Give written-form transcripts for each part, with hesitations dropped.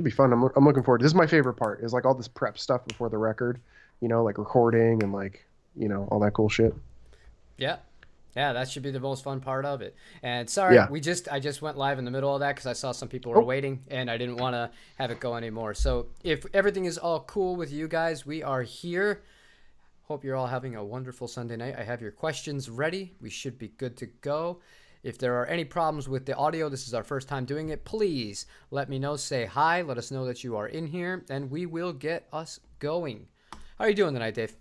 It'd be fun. I'm looking forward. This is my favorite part. Is like all this prep stuff before the record. Like recording and like all that cool shit. Yeah. Yeah, that should be the most fun part of it. And sorry, Yeah. I just went live in the middle of that because I saw some people were Oh, waiting and I didn't want to have it go anymore. So if everything is all cool with you guys, we are here. Hope you're all having a wonderful Sunday night. I have your questions ready. We should be good to go. If there are any problems with the audio, this is our first time doing it. Please let me know. Say hi. Let us know that you are in here, and we will get us going. How are you doing tonight, Dave?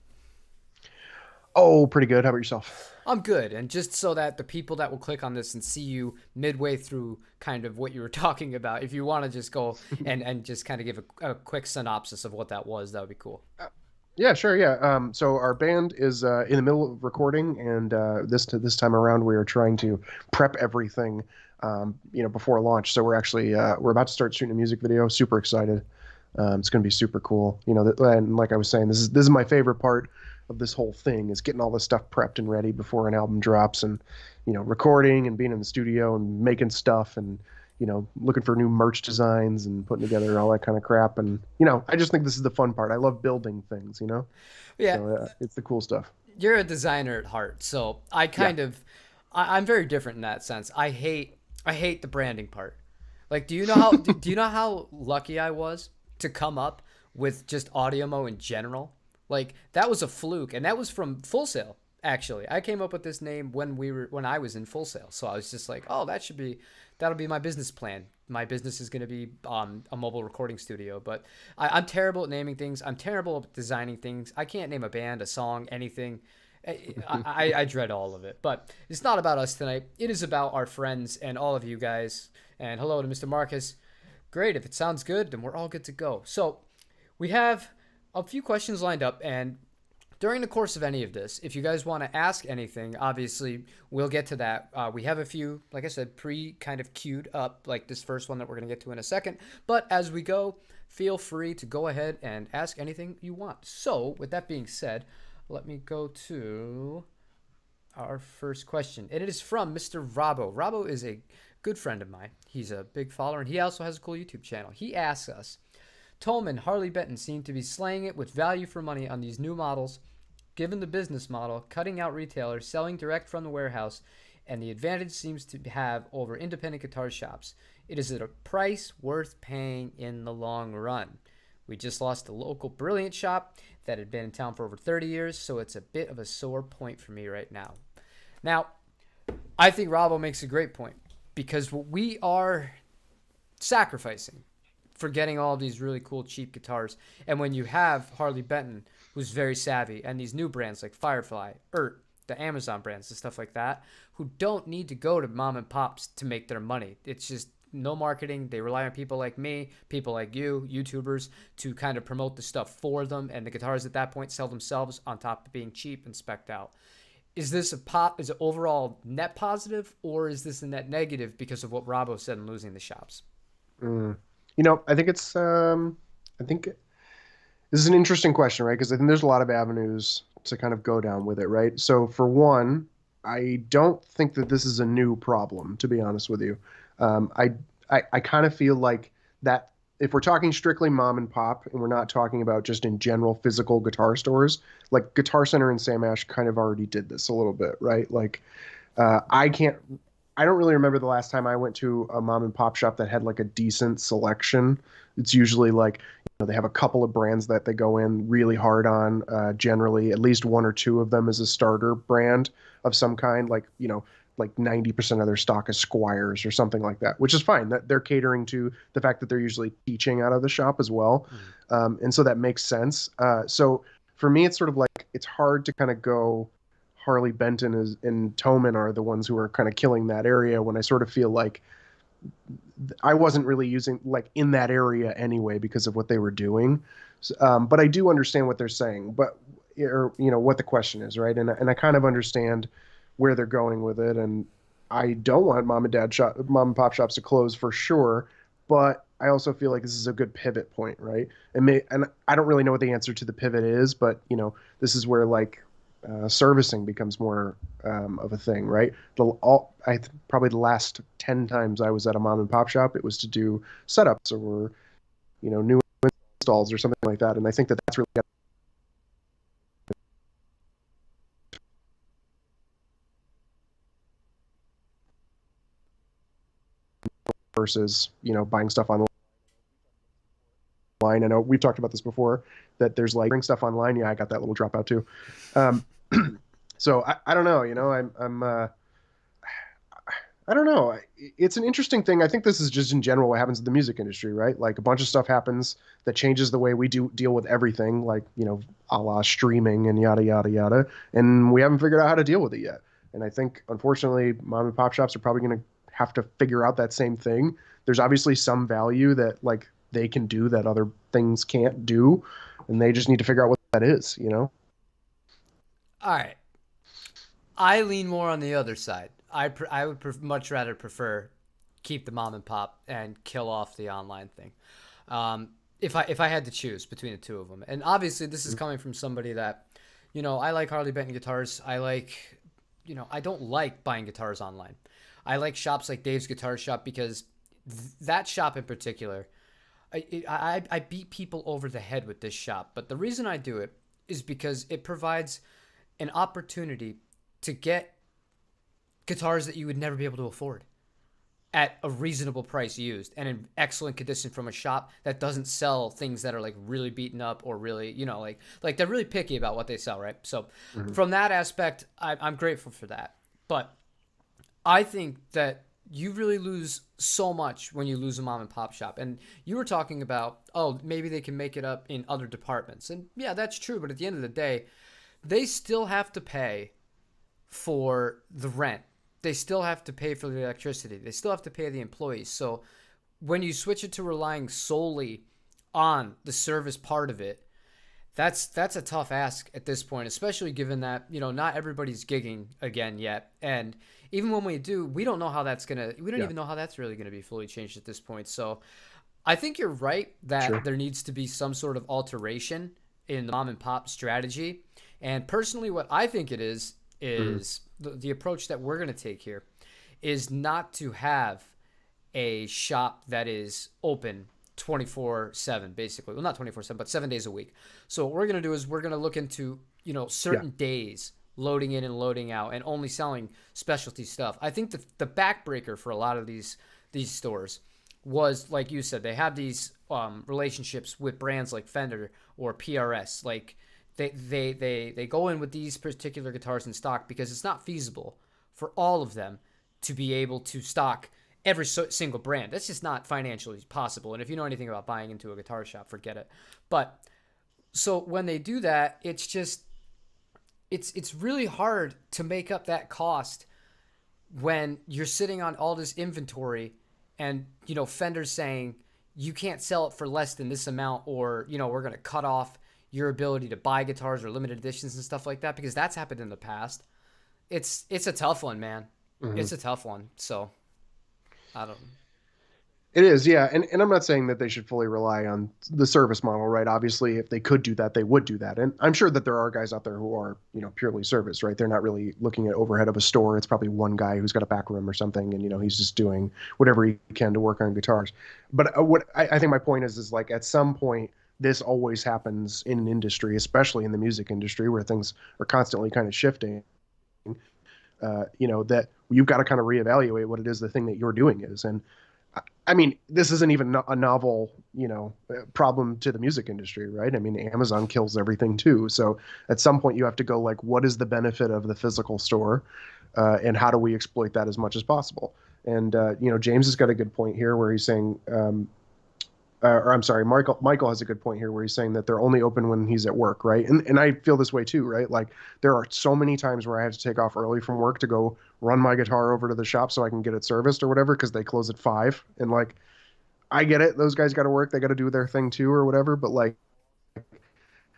oh, pretty good. How about yourself? I'm good. And just so that the people that will click on this and see you midway through kind of what you were talking about, if you want to just go and just kind of give a quick synopsis of what that was, that would be cool. Yeah, sure. Yeah. So our band is in the middle of recording, and this time around, we are trying to prep everything, before launch. So we're about to start shooting a music video. Super excited. It's going to be super cool. And like I was saying, this is my favorite part of this whole thing is getting all this stuff prepped and ready before an album drops, and recording and being in the studio and making stuff and looking for new merch designs and putting together all that kind of crap. And, I just think this is the fun part. I love building things. Yeah, So it's the cool stuff. you're a designer at heart, so I Yeah. kind of I'm very different in that sense. I hate the branding part. Like, do you know how lucky I was to come up with just Audiomo in general? Like that was a fluke, and that was from Full Sail. Actually, I came up with this name when I was in Full Sail. So I was just like, oh, that'll be my business plan. My business is going to be a mobile recording studio. But I'm terrible at naming things. I'm terrible at designing things. I can't name a band, a song, anything. I dread all of it. But it's not about us tonight. It is about our friends and all of you guys. And hello to Mr. Marcus. Great. If it sounds good, then we're all good to go. So we have a few questions lined up, and during the course of any of this, if you guys want to ask anything, obviously we'll get to that. We have a few, like I said, kind of queued up, like this first one that we're going to get to in a second. But as we go, feel free to go ahead and ask anything you want. So, with that being said, let me go to our first question. And it is from Mr. Robbo. Robbo is a good friend of mine. He's a big follower, and he also has a cool YouTube channel. He asks us, Tolman, Harley Benton seem to be slaying it with value for money on these new models, given the business model, cutting out retailers, selling direct from the warehouse, and the advantage seems to have over independent guitar shops. It is at a price worth paying in the long run. We just lost a local brilliant shop that had been in town for over 30 years, so it's a bit of a sore point for me right now. Now, I think Robbo makes a great point because what we are sacrificing for getting all of these really cool cheap guitars. And when you have Harley Benton, who's very savvy, and these new brands like Firefly, the Amazon brands and stuff like that, who don't need to go to mom and pops to make their money. It's just no marketing. They rely on people like me, people like you, YouTubers, to kind of promote the stuff for them. And the guitars at that point sell themselves on top of being cheap and specced out. Is this is it overall net positive, or is this a net negative because of what Robbo said in losing the shops? Mm. I think I think this is an interesting question, right? Because I think there's a lot of avenues to kind of go down with it, right? So for one, I don't think that this is a new problem, to be honest with you. I kind of feel like that if we're talking strictly mom and pop, and we're not talking about just in general physical guitar stores, like Guitar Center and Sam Ash kind of already did this a little bit, right? Like uh, I can't I don't really remember the last time I went to a mom and pop shop that had like a decent selection. It's usually like, they have a couple of brands that they go in really hard on. Generally, at least one or two of them is a starter brand of some kind, like 90% of their stock is Squires or something like that, which is fine. That they're catering to the fact that they're usually teaching out of the shop as well. Mm. And so that makes sense. So for me, it's sort of like it's hard to kind of go Harley Benton and Toman are the ones who are kind of killing that area when I sort of feel like I wasn't really using like in that area anyway because of what they were doing. But I do understand what they're saying, but or what the question is, right? And I kind of understand where they're going with it. And I don't want mom and pop shops to close for sure, but I also feel like this is a good pivot point, right? And I don't really know what the answer to the pivot is, but this is where like servicing becomes more of a thing, right? Probably the last 10 times I was at a mom and pop shop, it was to do setups or new installs or something like that. And I think that that's really versus buying stuff online. I know we've talked about this before, that there's like bring stuff online. Yeah, I got that little dropout too. Um, so I don't know. I don't know. It's an interesting thing. I think this is just in general what happens in the music industry, right? Like a bunch of stuff happens that changes the way we do deal with everything, like a la streaming and yada yada yada, and we haven't figured out how to deal with it yet. And I think, unfortunately, mom and pop shops are probably going to have to figure out that same thing. There's obviously some value that like they can do that other things can't do, and they just need to figure out what that is. All right. I lean more on the other side. I would much rather prefer keep the mom and pop and kill off the online thing. If I had to choose between the two of them, and obviously this is coming from somebody that, I like Harley Benton guitars. I don't like buying guitars online. I like shops like Dave's Guitar Shop because that shop in particular, I beat people over the head with this shop. But the reason I do it is because it provides an opportunity to get guitars that you would never be able to afford at a reasonable price used and in excellent condition from a shop that doesn't sell things that are like really beaten up or really, like they're really picky about what they sell, right? So from that aspect, I'm grateful for that. But I think that you really lose so much when you lose a mom and pop shop. And you were talking about, oh, maybe they can make it up in other departments. And yeah, that's true. But at the end of the day, they still have to pay for the rent. They still have to pay for the electricity. They still have to pay the employees. So when you switch it to relying solely on the service part of it, that's a tough ask at this point, especially given that, not everybody's gigging again yet. And even when we do, we don't know how that's we don't even know how that's really going to be fully changed at this point. So I think you're right that there needs to be some sort of alteration in the mom and pop strategy. And personally, what I think it is the approach that we're going to take here is not to have a shop that is open 24/7, basically. Well, not 24/7, but 7 days a week. So what we're going to do is we're going to look into, certain days loading in and loading out and only selling specialty stuff. I think the backbreaker for a lot of these stores was, like you said, they have these relationships with brands like Fender or PRS. Like they go in with these particular guitars in stock because it's not feasible for all of them to be able to stock every single brand. That's just not financially possible. And if you know anything about buying into a guitar shop, forget it. But so when they do that, it's just it's really hard to make up that cost when you're sitting on all this inventory and Fender's saying you can't sell it for less than this amount, or we're going to cut off your ability to buy guitars or limited editions and stuff like that, because that's happened in the past. It's a tough one, man. It's a tough one. So I don't. It is, yeah. And I'm not saying that they should fully rely on the service model, right? Obviously, if they could do that, they would do that. And I'm sure that there are guys out there who are, purely service, right? They're not really looking at overhead of a store. It's probably one guy who's got a back room or something, and, he's just doing whatever he can to work on guitars. But what I think my point is like at some point, this always happens in an industry, especially in the music industry, where things are constantly kind of shifting. That you've got to kind of reevaluate what it is the thing that you're doing is. And I mean, this isn't even a novel, problem to the music industry, right? I mean, Amazon kills everything too. So at some point you have to go like, what is the benefit of the physical store? And how do we exploit that as much as possible? And, James has got a good point here where he's saying, or I'm sorry, Michael has a good point here where he's saying that they're only open when he's at work, right? And I feel this way too, right? Like there are so many times where I have to take off early from work to go run my guitar over to the shop so I can get it serviced or whatever, because they close at 5. And like, I get it. Those guys got to work. They got to do their thing too or whatever. But like,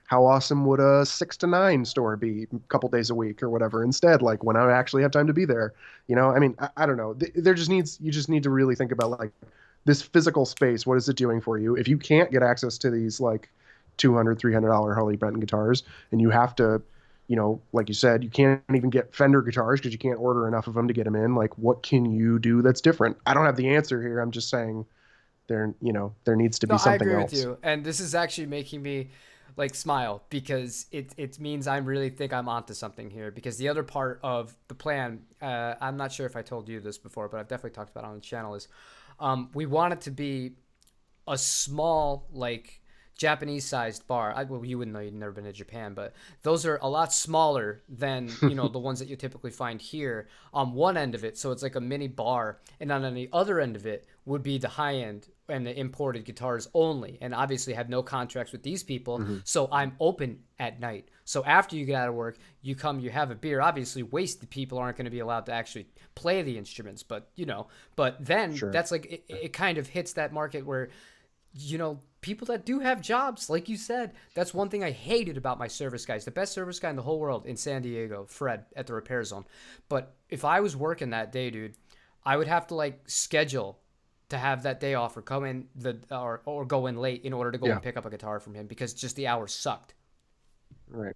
how awesome would a 6 to 9 store be a couple days a week or whatever instead, like when I actually have time to be there? I mean, I don't know. You just need to really think about like, this physical space, what is it doing for you? If you can't get access to these like $200, $300 Harley Benton guitars, and you have to, like you said, you can't even get Fender guitars because you can't order enough of them to get them in. Like, what can you do that's different? I don't have the answer here. I'm just saying, there needs to No, be I something agree with else. you, and this is actually making me like smile because it means I really think I'm onto something here. Because the other part of the plan, I'm not sure if I told you this before, but I've definitely talked about it on the channel, is we want it to be a small like Japanese sized bar. Well, you wouldn't know, you've never been to Japan, but those are a lot smaller than the ones that you typically find here. On one end of it, so it's like a mini bar, and on the other end of it would be the high end and the imported guitars only. And obviously, have no contracts with these people, Hmm. so I'm open at night. So after you get out of work, you come, you have a beer. Obviously, wasted people aren't going to be allowed to actually play the instruments, but but then Sure. that's like it kind of hits that market where people that do have jobs, like you said, that's one thing I hated about my service guys. The best service guy in the whole world in San Diego, Fred, at the repair zone. But if I was working that day, dude, I would have to like schedule to have that day off or come in or go in late in order to go Yeah. and pick up a guitar from him because just the hours sucked. Right.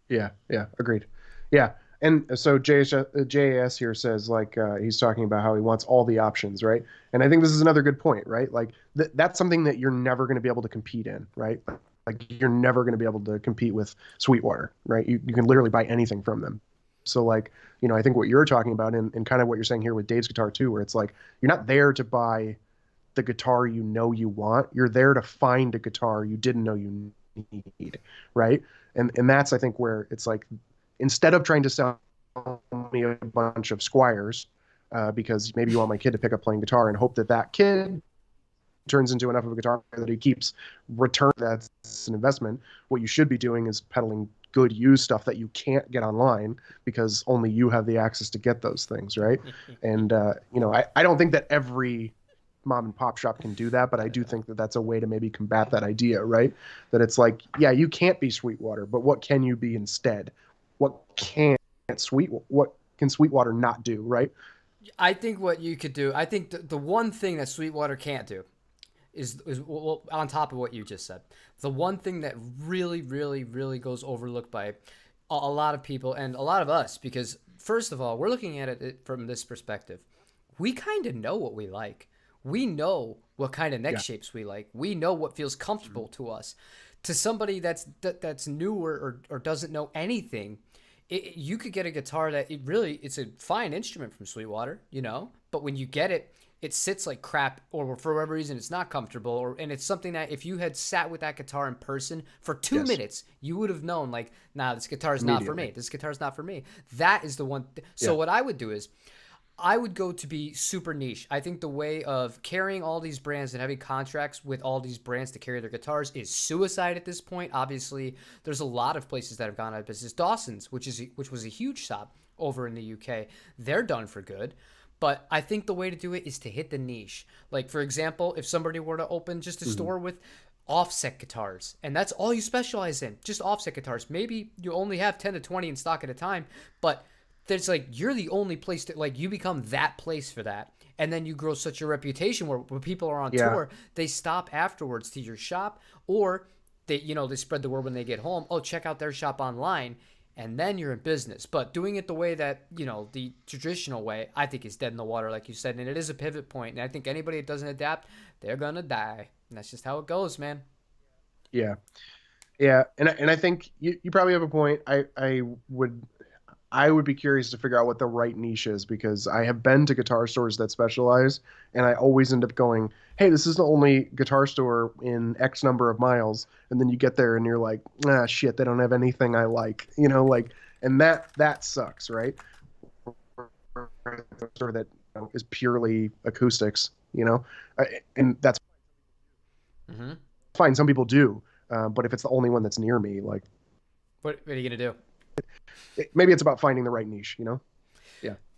Yeah, yeah, agreed. Yeah, and so JAS here says like he's talking about how he wants all the options, right? And I think this is another good point, right? Like that's something that you're never going to be able to compete in, right? Like you're never going to be able to compete with Sweetwater, right? You can literally buy anything from them. So like, I think what you're talking about and kind of what you're saying here with Dave's guitar too, where it's like you're not there to buy the guitar you want. You're there to find a guitar you didn't know you need, right? And that's I think where it's like instead of trying to sell me a bunch of Squires because maybe you want my kid to pick up playing guitar and hope that that kid turns into enough of a guitar that he keeps return that's an investment. What you should be doing is peddling good used stuff that you can't get online because only you have the access to get those things, right? And I don't think that every mom and pop shop can do that, but I do think that that's a way to maybe combat that idea, right? That it's like, yeah, you can't be Sweetwater, but what can you be instead? What can Sweetwater not do, right? I think what you could do, I think the one thing that Sweetwater can't do is well, on top of what you just said. The one thing that really, really, really goes overlooked by a lot of people and a lot of us, because first of all, we're looking at it from this perspective. We kind of know what we like. We know what kind of neck Yeah. shapes we like. We know what feels comfortable to us. To somebody that's newer or doesn't know anything, you could get a guitar that it's a fine instrument from Sweetwater, but when you get it, it sits like crap, or for whatever reason it's not comfortable, and it's something that if you had sat with that guitar in person for two Yes. minutes, you would have known like, nah, this guitar is not for me. Immediately. This guitar is not for me. That is the one. So Yeah. what I would do is I would go to be super niche. I think the way of carrying all these brands and having contracts with all these brands to carry their guitars is suicide at this point. Obviously, there's a lot of places that have gone out of business. Dawson's, which was a huge shop over in the UK, they're done for good. But I think the way to do it is to hit the niche. Like for example, if somebody were to open just a Mhm. store with offset guitars and that's all you specialize in, just offset guitars. Maybe you only have 10 to 20 in stock at a time, but there's like you're the only place to like you become that place for that, and then you grow such a reputation where when people are on Yeah. tour they stop afterwards to your shop, or they spread the word when they get home, oh, check out their shop online, and then you're in business. But doing it the way that the traditional way, I think, is dead in the water, like you said, and it is a pivot point, and I think anybody that doesn't adapt, they're gonna die, and that's just how it goes, man. Yeah. Yeah. And I think you probably have a point. I would be curious to figure out what the right niche is because I have been to guitar stores that specialize, and I always end up going, "Hey, this is the only guitar store in X number of miles." And then you get there and you're like, "Ah, shit, they don't have anything I like," and that sucks, right? Store that is purely acoustics, and that's Mm-hmm. fine. Some people do, but if it's the only one that's near me, like What are you gonna do? maybe it's about finding the right niche, Yeah.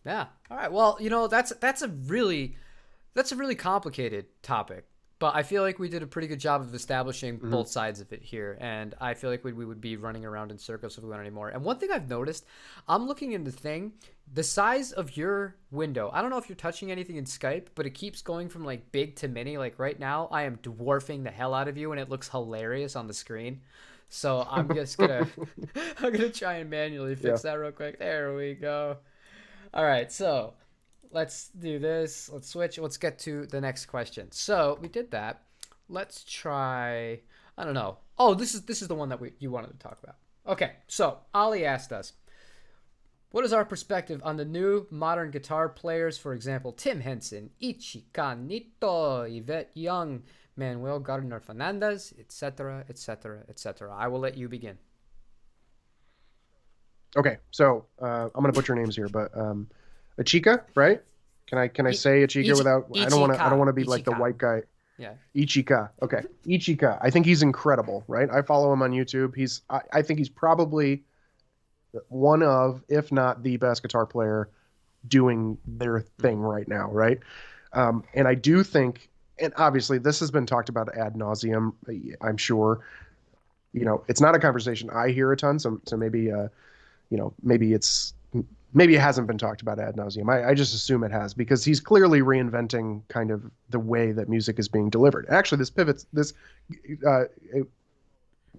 Yeah. All right. Well, that's a really complicated topic, but I feel like we did a pretty good job of establishing Hmm. both sides of it here, and I feel like we would be running around in circles if we went anymore. And one thing I've noticed, I'm looking in the thing, the size of your window. I don't know if you're touching anything in Skype, but it keeps going from like big to mini. Like right now, I am dwarfing the hell out of you, and it looks hilarious on the screen. So I'm just gonna I'm gonna try and manually Yeah. fix that real quick. There we go. All right, so let's do this. Let's switch. Let's get to the next question. So we did that. Let's try. I don't know. Oh, this is the one that you wanted to talk about. Okay, so Ali asked us, what is our perspective on the new modern guitar players? For example, Tim Henson, Ichi Kanito, Yvette Young, Manuel Gardner Fernandez, etc., etc., etc. I will let you begin. Okay, so I'm gonna butcher names here, but Ichika, right? Can I say Ichika without? I don't want to be like the Ichika. white guy. Yeah. Ichika. Okay. Ichika. I think he's incredible, right? I follow him on YouTube. I think he's probably one of, if not the best guitar player doing their thing right now, right? And I do think, and obviously this has been talked about ad nauseum, I'm sure. It's not a conversation I hear a ton, so maybe maybe it hasn't been talked about ad nauseum. I just assume it has because he's clearly reinventing kind of the way that music is being delivered. Actually, this it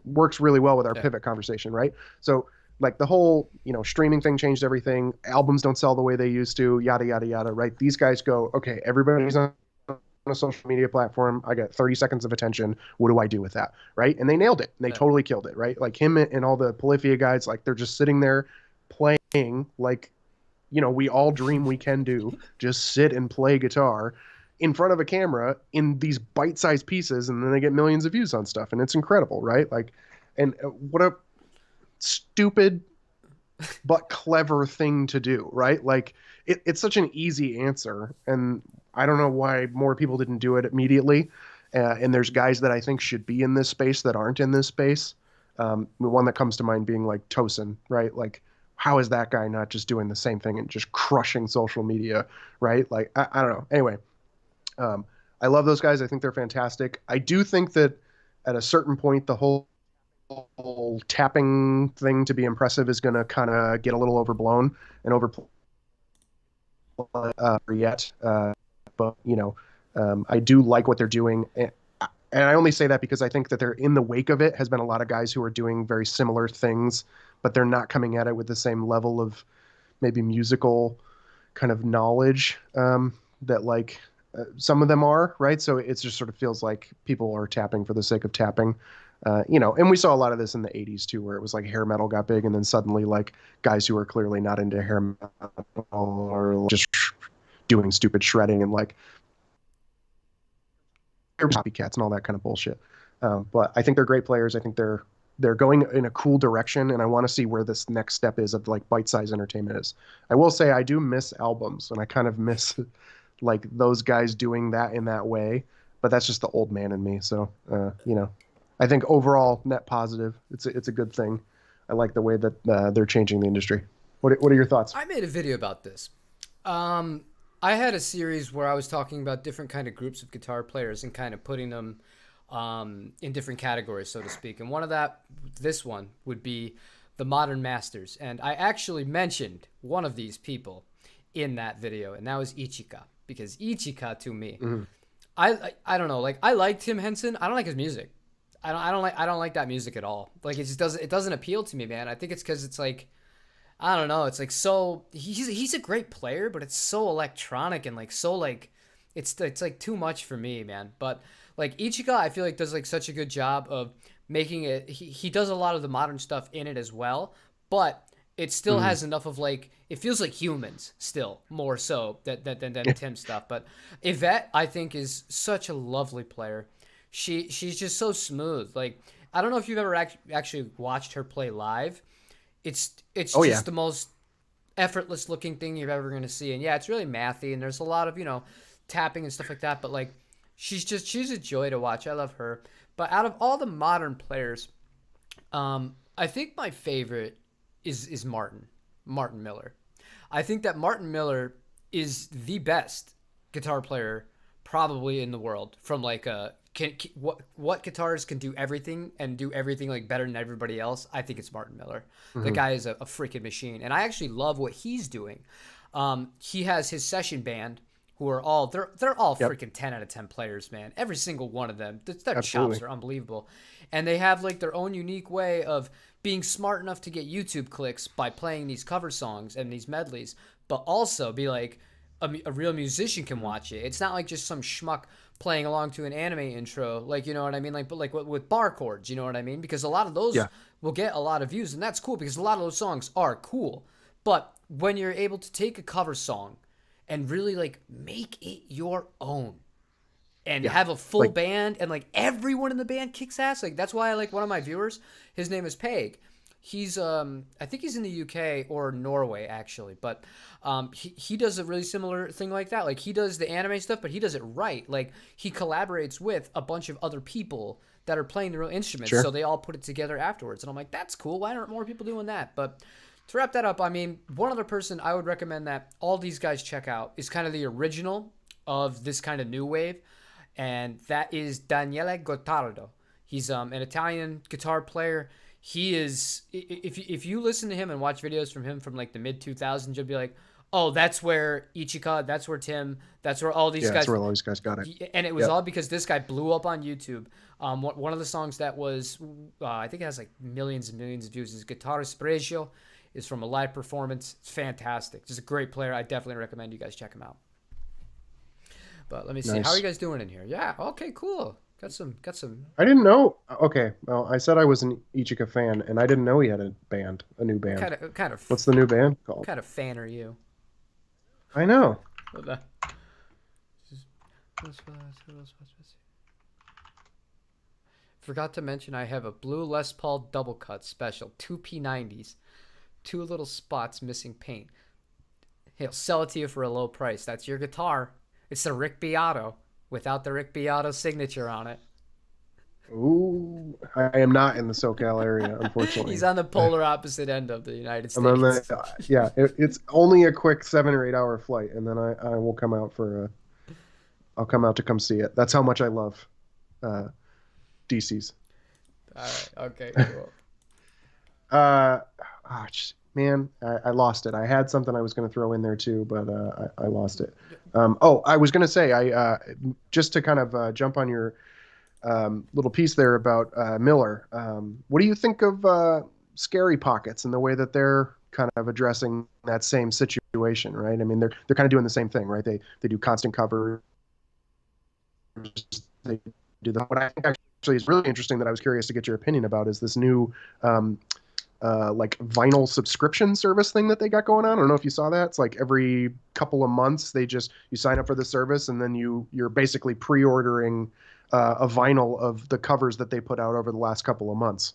works really well with our Yeah. pivot conversation, right? So like the whole, streaming thing changed everything. Albums don't sell the way they used to, yada, yada, yada, right? These guys go, okay, everybody's on a social media platform. I got 30 seconds of attention. What do I do with that? Right. And they nailed it. And they Yeah. totally killed it. Right. Like him and all the Polyphia guys, like they're just sitting there playing like, we all dream we can do. Just sit and play guitar in front of a camera in these bite-sized pieces, and then they get millions of views on stuff. And it's incredible. Right. Like, and what a stupid but clever thing to do, right? Like it's such an easy answer, and I don't know why more people didn't do it immediately. And there's guys that I think should be in this space that aren't in this space. The one that comes to mind being like Tosin, right? Like, how is that guy not just doing the same thing and just crushing social media, right? Like, I don't know. Anyway, I love those guys. I think they're fantastic. I do think that at a certain point, the whole tapping thing to be impressive is going to kind of get a little overblown and overplayed yet. But I do like what they're doing. And I only say that because I think that they're in the wake of it has been a lot of guys who are doing very similar things, but they're not coming at it with the same level of maybe musical kind of knowledge that like some of them are, right? So it just sort of feels like people are tapping for the sake of tapping. And we saw a lot of this in the 80s too, where it was like hair metal got big and then suddenly like guys who are clearly not into hair metal are just doing stupid shredding and like copycats and all that kind of bullshit. But I think they're great players. I think they're going in a cool direction, and I want to see where this next step is of like bite-sized entertainment is. I will say I do miss albums, and I kind of miss like those guys doing that in that way. But that's just the old man in me. So I think overall net positive. It's a good thing. I like the way that they're changing the industry. What are your thoughts? I made a video about this. I had a series where I was talking about different kind of groups of guitar players and kind of putting them in different categories, so to speak. And this one would be the modern masters. And I actually mentioned one of these people in that video, and that was Ichika. Because Ichika, to me, I don't know, like I like Tim Henson. I don't like his music. I don't like that music at all. Like it doesn't appeal to me, man. I think it's because it's like, I don't know. It's like he's a great player, but it's so electronic and like so like it's like too much for me, man. But like Ichika, I feel like does like such a good job of making it. He does a lot of the modern stuff in it as well, but it still has enough of like it feels like humans still more so than Tim stuff. But Yvette, I think, is such a lovely player. She's just so smooth. Like I don't know if you've ever actually watched her play live. It's Oh yeah. just the most effortless looking thing you're ever going to see. And yeah, it's really mathy and there's a lot of, tapping and stuff like that. But like, she's a joy to watch. I love her. But out of all the modern players, I think my favorite is Martin Miller. I think that Martin Miller is the best guitar player probably in the world from like what guitars can do everything and do everything like better than everybody else. I think it's Martin Miller. The guy is a freaking machine, and I actually love what he's doing. He has his session band who are all they're all freaking 10 out of 10 players, man. Every single one of them. Their chops are unbelievable, and they have like their own unique way of being smart enough to get YouTube clicks by playing these cover songs and these medleys, but also be like a real musician can watch it. It's not like just some schmuck playing along to an anime intro, like, you know what I mean, like, but like with bar chords, you know what I mean, because a lot of those Yeah. will get a lot of views, and that's cool because a lot of those songs are cool. But when you're able to take a cover song and really like make it your own and Yeah. have a full Like, band and like everyone in the band kicks ass, like that's why I like one of my viewers, his name is Peg. He's I think he's in the UK or Norway actually, but he does a really similar thing like that. Like he does the anime stuff, but he does it right. Like he collaborates with a bunch of other people that are playing the real instruments, sure. so they all put it together afterwards. And I'm like, that's cool. Why aren't more people doing that? But to wrap that up, I mean, one other person I would recommend that all these guys check out is kind of the original of this kind of new wave, and that is Daniele Gottardo. He's an Italian guitar player. He is, if you listen to him and watch videos from him from like the mid 2000s, you'll be like, oh, that's where Ichika, that's where Tim, that's where all these Yeah, that's guys. where all these guys got it. And it was Yeah. all because this guy blew up on YouTube. One of the songs that was, I think it has like millions and millions of views is Guitar Spregio. Is from a live performance. It's fantastic. Just a great player. I definitely recommend you guys check him out. But let me see. How are Nice. you guys doing in here? Yeah. Okay. Cool. Got some. I didn't know. Okay, well, I said I was an Ichika fan, and I didn't know he had a band, a new What band. kind of What's the new band called? fan are you? I know. Hold on. Forgot to mention I have a blue Les Paul double cut special, two P90s, two little spots missing paint. He'll sell it to you for a low price. That's your guitar. It's the Rick Beato without the Rick Beato signature on it. Ooh, I am not in the SoCal area, He's unfortunately. on the polar opposite end of the United I'm on States. the, yeah, it's only a quick 7 or 8 hour flight, and then I will come out I'll come out to come see it. That's how much I love uh, DC's. All right. Okay. Cool. Uh, man, I lost it. I had something I was going to throw in there too, but I lost it. Oh, I was going to say, just to kind of jump on your little piece there about Miller. What do you think of Scary Pockets and the way that they're kind of addressing that same situation, right? I mean, they're kind of doing the same thing, right? They do constant covers. They do the what I think actually is really interesting that I was curious to get your opinion about is this new like vinyl subscription service thing that they got going on. I don't know if you saw that. It's like every couple of months you sign up for the service and then you're basically pre-ordering a vinyl of the covers that they put out over the last couple of months.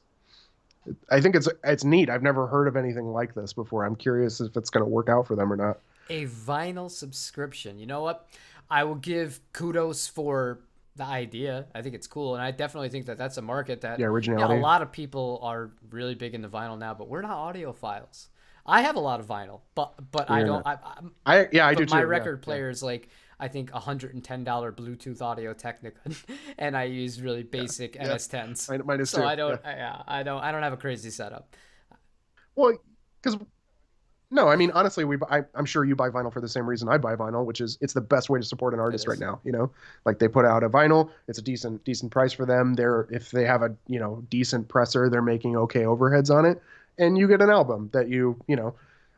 I think it's neat. I've never heard of anything like this before. I'm curious if it's going to work out for them or not. A vinyl subscription. You know what? I will give kudos for the idea. I think it's cool, and I definitely think that that's a market that Yeah, a originality. lot of people are really big into vinyl now. But we're not audiophiles. I have a lot of vinyl, but I You're don't. not. I do But my too. record Yeah, player is like I think $110 Bluetooth Audio Technica, and I use really basic yeah. NS10s. Mine is So too. I Yeah. don't. I don't have a crazy setup. Well, because no, I mean honestly, I'm sure you buy vinyl for the same reason I buy vinyl, which is it's the best way to support an It artist right is. now. Like they put out a vinyl, it's a decent price for them. If they have a decent presser, they're making okay overheads on it, and you get an album that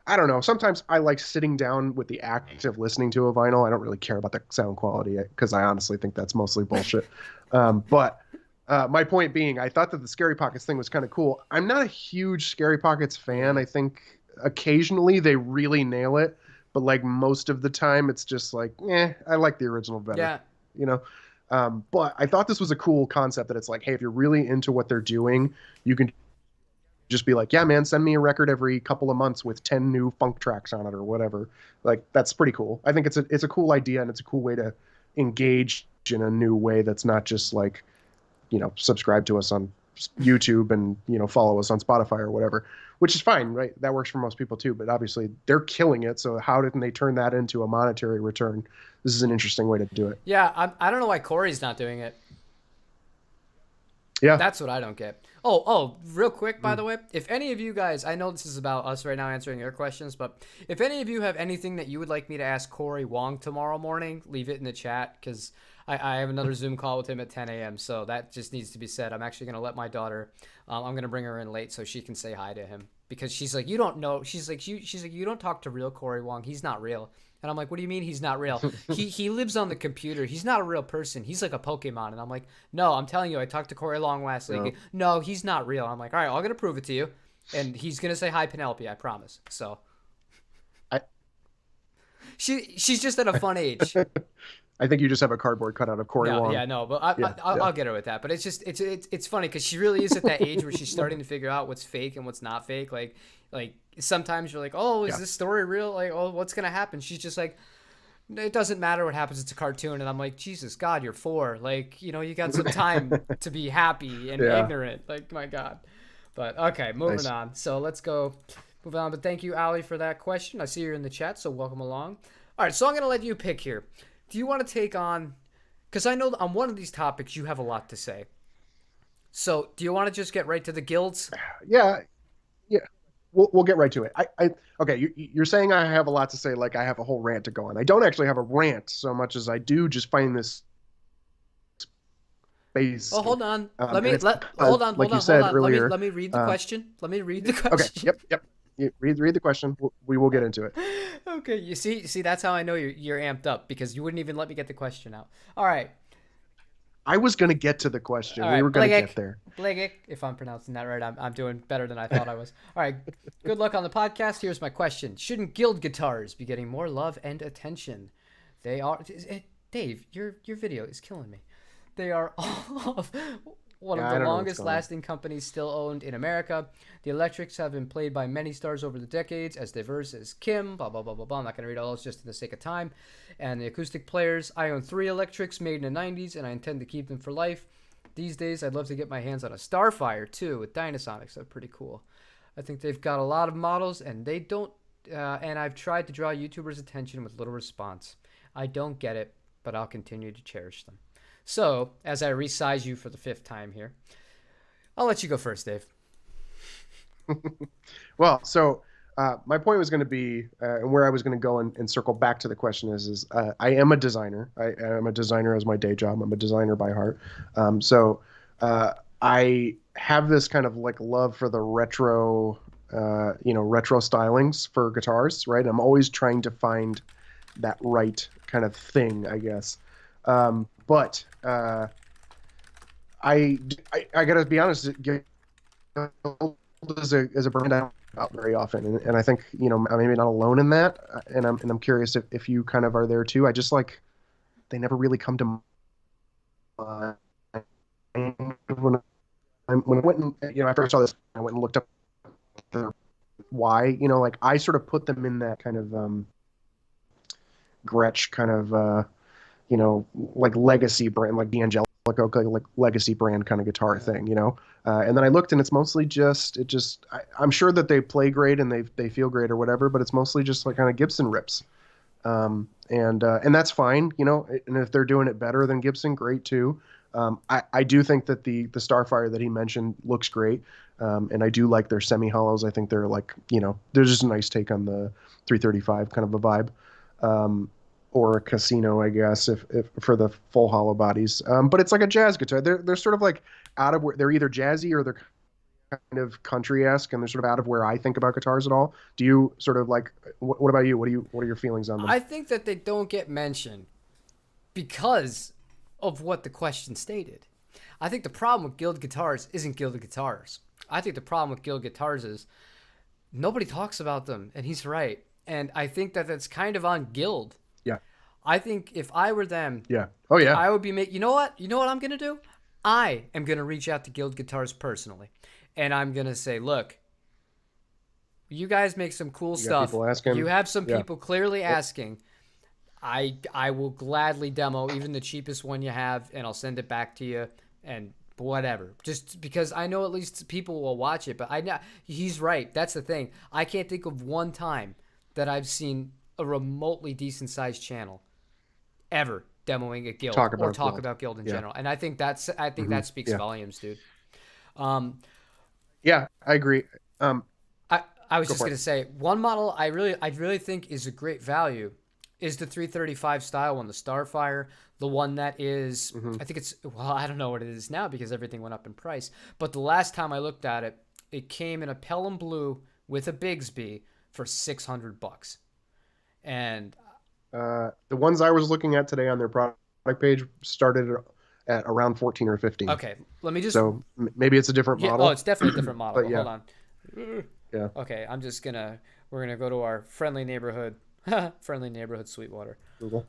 I don't know. Sometimes I like sitting down with the act of listening to a vinyl. I don't really care about the sound quality because I honestly think that's mostly bullshit. But my point being, I thought that the Scary Pockets thing was kind of cool. I'm not a huge Scary Pockets fan. Mm. I think occasionally they really nail it, but like most of the time, it's just like, I like the original better, Yeah. you know? But I thought this was a cool concept that it's like, hey, if you're really into what they're doing, you can just be like, yeah, man, send me a record every couple of months with 10 new funk tracks on it or whatever. Like, that's pretty cool. I think it's a cool idea and it's a cool way to engage in a new way that's not just like, subscribe to us on YouTube and, follow us on Spotify or whatever, which is fine, right? That works for most people too, but obviously they're killing it. So how didn't they turn that into a monetary return? This is an interesting way to do it. Yeah. I don't know why Corey's not doing it. Yeah. That's what I don't get. Oh, real quick, by the way, if any of you guys, I know this is about us right now answering your questions, but if any of you have anything that you would like me to ask Corey Wong tomorrow morning, leave it in the chat because I have another Zoom call with him at 10 a.m. So that just needs to be said. I'm actually going to let my daughter, I'm going to bring her in late so she can say hi to him because she's like, you don't know. She's like, you don't talk to real Corey Wong. He's not real. And I'm like, what do you mean he's not real? He lives on the computer. He's not a real person. He's like a Pokemon. And I'm like, no, I'm telling you, I talked to Corey Long last Yeah. week. No, he's not real. I'm like, all right, I'm going to prove it to you. And he's going to say hi, Penelope. I promise. So I she's just at a fun age. I think you just have a cardboard cutout of Corey No, Wong. yeah, no, but Yeah, I'll yeah, get her with that. But it's just it's funny because she really is at that age where she's starting to figure out what's fake and what's not fake. Like sometimes you're like, oh, is yeah. this story real? Like, oh, what's gonna happen? She's just like, it doesn't matter what happens. It's a cartoon, and I'm like, Jesus God, you're 4. Like, you got some time to be happy and Yeah. ignorant. Like, my God. But okay, moving Nice. on. So let's go move on. But thank you, Ali, for that question. I see you're in the chat, so welcome along. All right, so I'm gonna let you pick here. Do you want to take on? Because I know on one of these topics you have a lot to say. So do you want to just get right to the guilds? Yeah, yeah. We'll get right to it. Okay. You're saying I have a lot to say, like I have a whole rant to go on. I don't actually have a rant so much as I do just find this space. Oh, hold on. Let And me it's let because, hold on, like hold you on, hold said on. earlier. Let me read the Uh, question. Let me read the okay. question. Yep. Yep. Read the question. We will get into it. Okay, you see that's how I know you're amped up because you wouldn't even let me get the question out. All right. I was gonna get to the All question. We right, were gonna get there. Blagek, if I'm pronouncing that right, I'm doing better than I thought I was. All right, good luck on the podcast. Here's my question: shouldn't guild guitars be getting more love and attention? They are. Dave, your video is killing me. They are all of one of Yeah, the I don't know what's longest going on. lasting companies still owned in America. The Electrics have been played by many stars over the decades, as diverse as Kim, blah, blah, blah, blah, blah. I'm not going to read all this just for the sake of time. And the acoustic players, I own 3 Electrics made in the 90s, and I intend to keep them for life. These days, I'd love to get my hands on a Starfire, too, with Dynasonics. They're pretty cool. I think they've got a lot of models, and they don't. And I've tried to draw YouTubers' attention with little response. I don't get it, but I'll continue to cherish them. So, as I resize you for the 5th time here, I'll let you go first, Dave. Well, so my point was going to be, and where I was going to go and circle back to the question is I am a designer. I am a designer as my day job. I'm a designer by heart. So I have this kind of like love for the retro, retro stylings for guitars, right? I'm always trying to find that right kind of thing, I guess. But I gotta be honest, as a brand I don't out very often, and I think I'm maybe not alone in that, and I'm curious if you kind of are there too. I just like they never really come to mind when I went and after I saw this, I went and looked up the why. Like I sort of put them in that kind of Gretsch kind of like legacy brand, like D'Angelico, like legacy brand kind of guitar thing. And then I looked, and it's mostly I'm sure that they play great and they feel great or whatever, but it's mostly just like kind of Gibson rips. And that's fine. And if they're doing it better than Gibson, great too. I do think that the Starfire that he mentioned looks great. And I do like their semi hollows. I think they're like, they're just a nice take on the 335 kind of a vibe. Or a casino, I guess, if for the full hollow bodies. But it's like a jazz guitar. They're sort of like out of where they're either jazzy or they're kind of country-esque, and they're sort of out of where I think about guitars at all. Do you sort of like? What about you? What are your feelings on them? I think that they don't get mentioned because of what the question stated. I think the problem with Guild guitars isn't Guild guitars. I think the problem with Guild guitars is nobody talks about them, and he's right. And I think that that's kind of on Guild. Yeah, I think if I were them, yeah, oh yeah, I would be making. You know what? You know what I'm gonna do? I am gonna reach out to Guild Guitars personally, and I'm gonna say, look, you guys make some cool you got stuff. people asking. You have some Yeah, people clearly asking. I will gladly demo even the cheapest one you have, and I'll send it back to you and whatever. Just because I know at least people will watch it. But I know he's right. That's the thing. I can't think of one time that I've seen a remotely decent sized channel ever demoing a guild talk or about talk Guild. about guild in Yeah, general. And I think that speaks yeah, volumes, dude. Um, yeah. I agree. Um, I was Go just for gonna it. say one model I really think is a great value. is the 335 style one, the Starfire, the one that is, Hmm. I think it's, well, I don't know what it is now because everything went up in price. But the last time I looked at it, it came in a Pelham Blue with a Bigsby for $600. And The ones I was looking at today on their product page started at around 14 or 15. okay, let me just, So maybe it's a different yeah, oh, it's model, definitely a different model, but but hold yeah, on. yeah. Okay, we're gonna go to our friendly neighborhood, friendly neighborhood Sweetwater Google.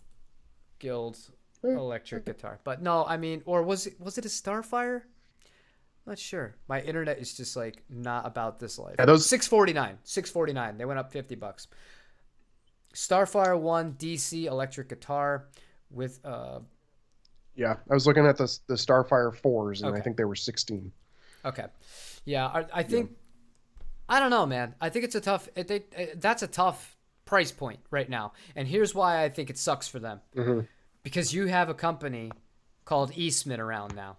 Guild Eh, electric guitar. But no, I mean, or was it a Starfire? Not sure. My internet is just like not about this life. Yeah, those. 649. 649. They went up $50. Starfire 1 DC electric guitar with Yeah, I was looking at the Starfire fours, and I okay. think they were 16. Okay. Yeah, I Yeah. think I don't know, man. I think it's a tough that's a tough price point right now. And here's why I think it sucks for them. Hmm. Because you have a company called Eastman around now.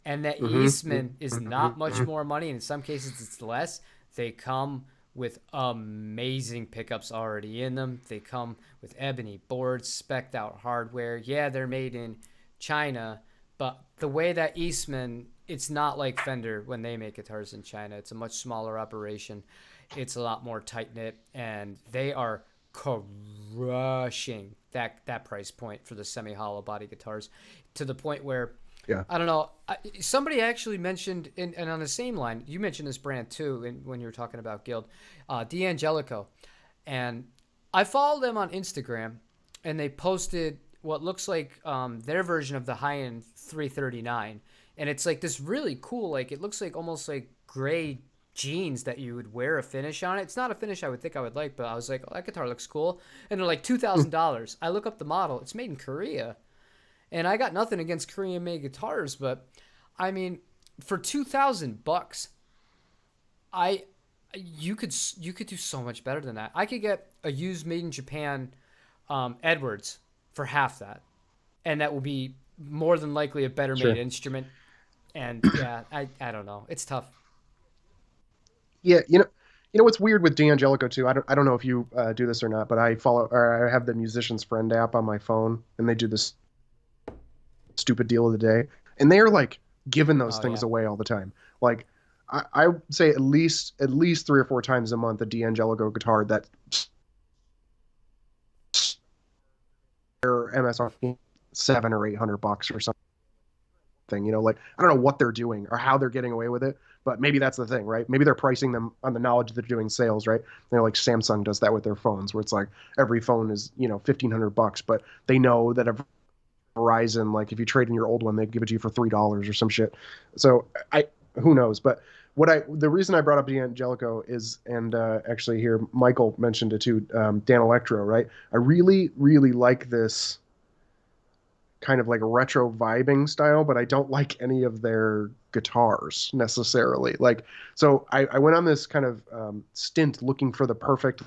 And that Hmm. Eastman is not much Hmm. more money, and in some cases it's less. They come with amazing pickups already in them. They come with ebony boards, specced out hardware. Yeah, they're made in China, but the way that Eastman, it's not like Fender when they make guitars in China. It's a much smaller operation. It's a lot more tight knit, and they are crushing that price point for the semi hollow body guitars to the point where Yeah. I don't know. Somebody actually mentioned, and on the same line, you mentioned this brand too when you were talking about Guild, D'Angelico. And I follow them on Instagram, and they posted what looks like their version of the high end 339. And it's like this really cool, like, it looks like almost like gray jeans that you would wear a finish on it. It's not a finish I would think I would like, but I was like, oh, that guitar looks cool. And they're like $2,000. I look up the model, it's made in Korea. And I got nothing against Korean made guitars, but I mean, for $2,000, I you could do so much better than that. I could get a used made in Japan Edwards for half that, and that will be more than likely a better made Sure. instrument. And yeah, I don't know. It's tough. Yeah, what's weird with D'Angelico too. I don't know if you do this or not, but I follow or I have the Musician's Friend app on my phone, and they do this stupid deal of the day, and they are like giving those Oh things yeah. away all the time. Like I would say at least 3 or 4 times a month a D'Angelico guitar that their MSRP $700 or $800 or something. Like I don't know what they're doing or how they're getting away with it, but maybe that's the thing, right? Maybe they're pricing them on the knowledge that they're doing sales, right? Like Samsung does that with their phones, where it's like every phone is $1,500, but they know that Verizon, like if you trade in your old one, they give it to you for $3 or some shit. So who knows? But the reason I brought up D'Angelico is, and actually here Michael mentioned it too, Dan Electro, right? I really really like this kind of like retro vibing style, but I don't like any of their guitars necessarily. Like, so I went on this kind of stint looking for the perfect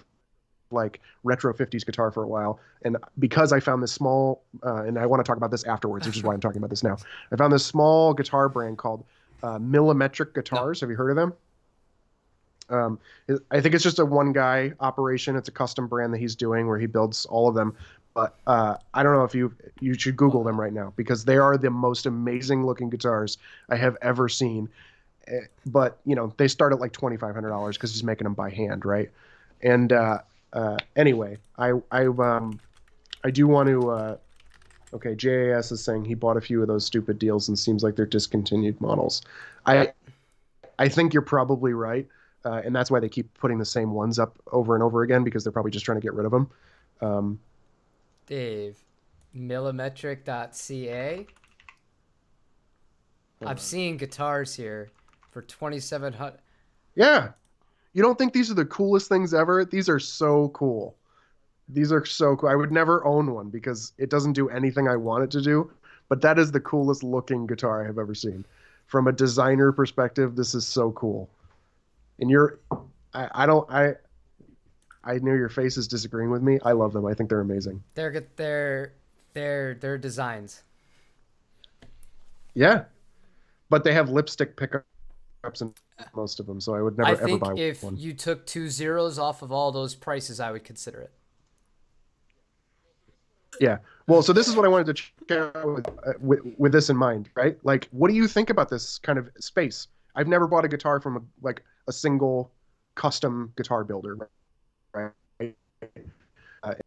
like retro 50s guitar for a while, and because I found this small and I want to talk about this afterwards, which is why I'm talking about this now. I found this small guitar brand called Millimetric No. Guitars. Have you heard of them? um, I think it's just a one guy operation. It's a custom brand that he's doing where he builds all of them. But I don't know if you should Google them Wow. right now because they are the most amazing looking guitars I have ever seen. But they start at like $2,500 because he's making them by hand, right? And anyway, I do want to. Okay, JAS is saying he bought a few of those stupid deals and seems like they're discontinued models. I think you're probably right, and that's why they keep putting the same ones up over and over again because they're probably just trying to get rid of them. Um, Dave, millimetric.ca. I'm seeing guitars here for 2,700. yeah, you don't think these are the coolest things ever? These are so cool. These are so cool. I would never own one because it doesn't do anything I want it to do. But that is the coolest looking guitar I have ever seen. From a designer perspective, this is so cool. And I don't, I know your face is disagreeing with me. I love them. I think they're amazing. They're designs. Yeah, but they have lipstick pickups in most of them, so I would I never ever think buy if one. you took two zeros off of all those prices, I would consider it. Yeah. Well, so this is what I wanted to chat with this in mind, right? Like, what do you think about this kind of space? I've never bought a guitar from a single custom guitar builder, right?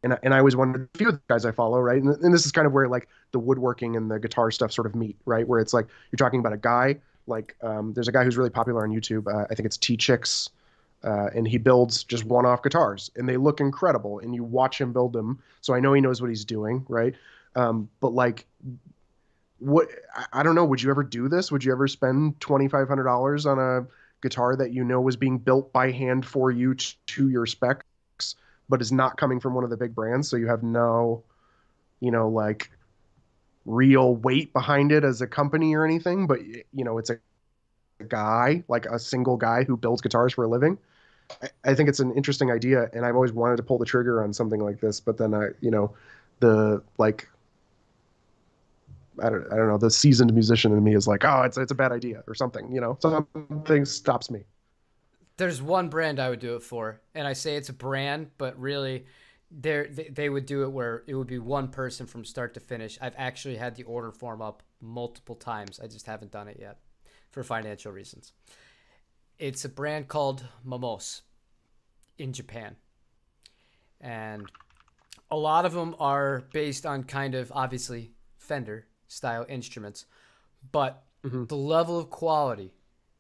And I always wondered, a few of the guys I follow, right? And this is kind of where like the woodworking and the guitar stuff sort of meet, right? Where it's like you're talking about a guy like there's a guy who's really popular on YouTube. I think it's T Chicks, and he builds just one-off guitars, and they look incredible. And you watch him build them, so I know he knows what he's doing, right? But like, what I don't know. Would you ever do this? Would you ever spend $2,500 on a guitar that you know was being built by hand for you to your specs, but is not coming from one of the big brands, so you have no, like real weight behind it as a company or anything, but it's a guy, like a single guy who builds guitars for a living. I think it's an interesting idea, and I've always wanted to pull the trigger on something like this, but then the like I don't know, the seasoned musician in me is like, oh, it's a bad idea or something, something stops me. There's one brand I would do it for, and I say it's a brand, but really, they would do it where it would be one person from start to finish. I've actually had the order form up multiple times. I just haven't done it yet for financial reasons. It's a brand called Mamos in Japan, and a lot of them are based on kind of obviously Fender style instruments, but the level of quality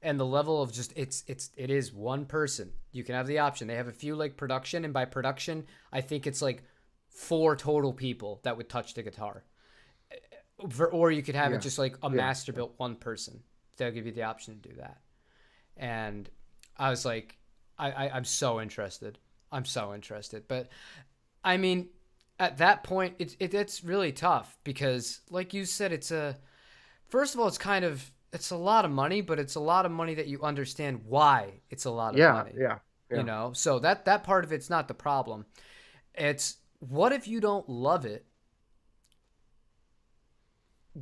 and the level of just it is one person. You can have the option. They have a few like production, and by production, I think it's like 4 total people that would touch the guitar. Or you could have it just like a master built one person. They'll give you the option to do that. And I was like, I'm so interested. I'm so interested. But I mean, at that point, it's really tough because, like you said, first of all, it's a lot of money, but it's a lot of money that you understand why it's a lot of money. Yeah. So that part of it's not the problem. It's what if you don't love it?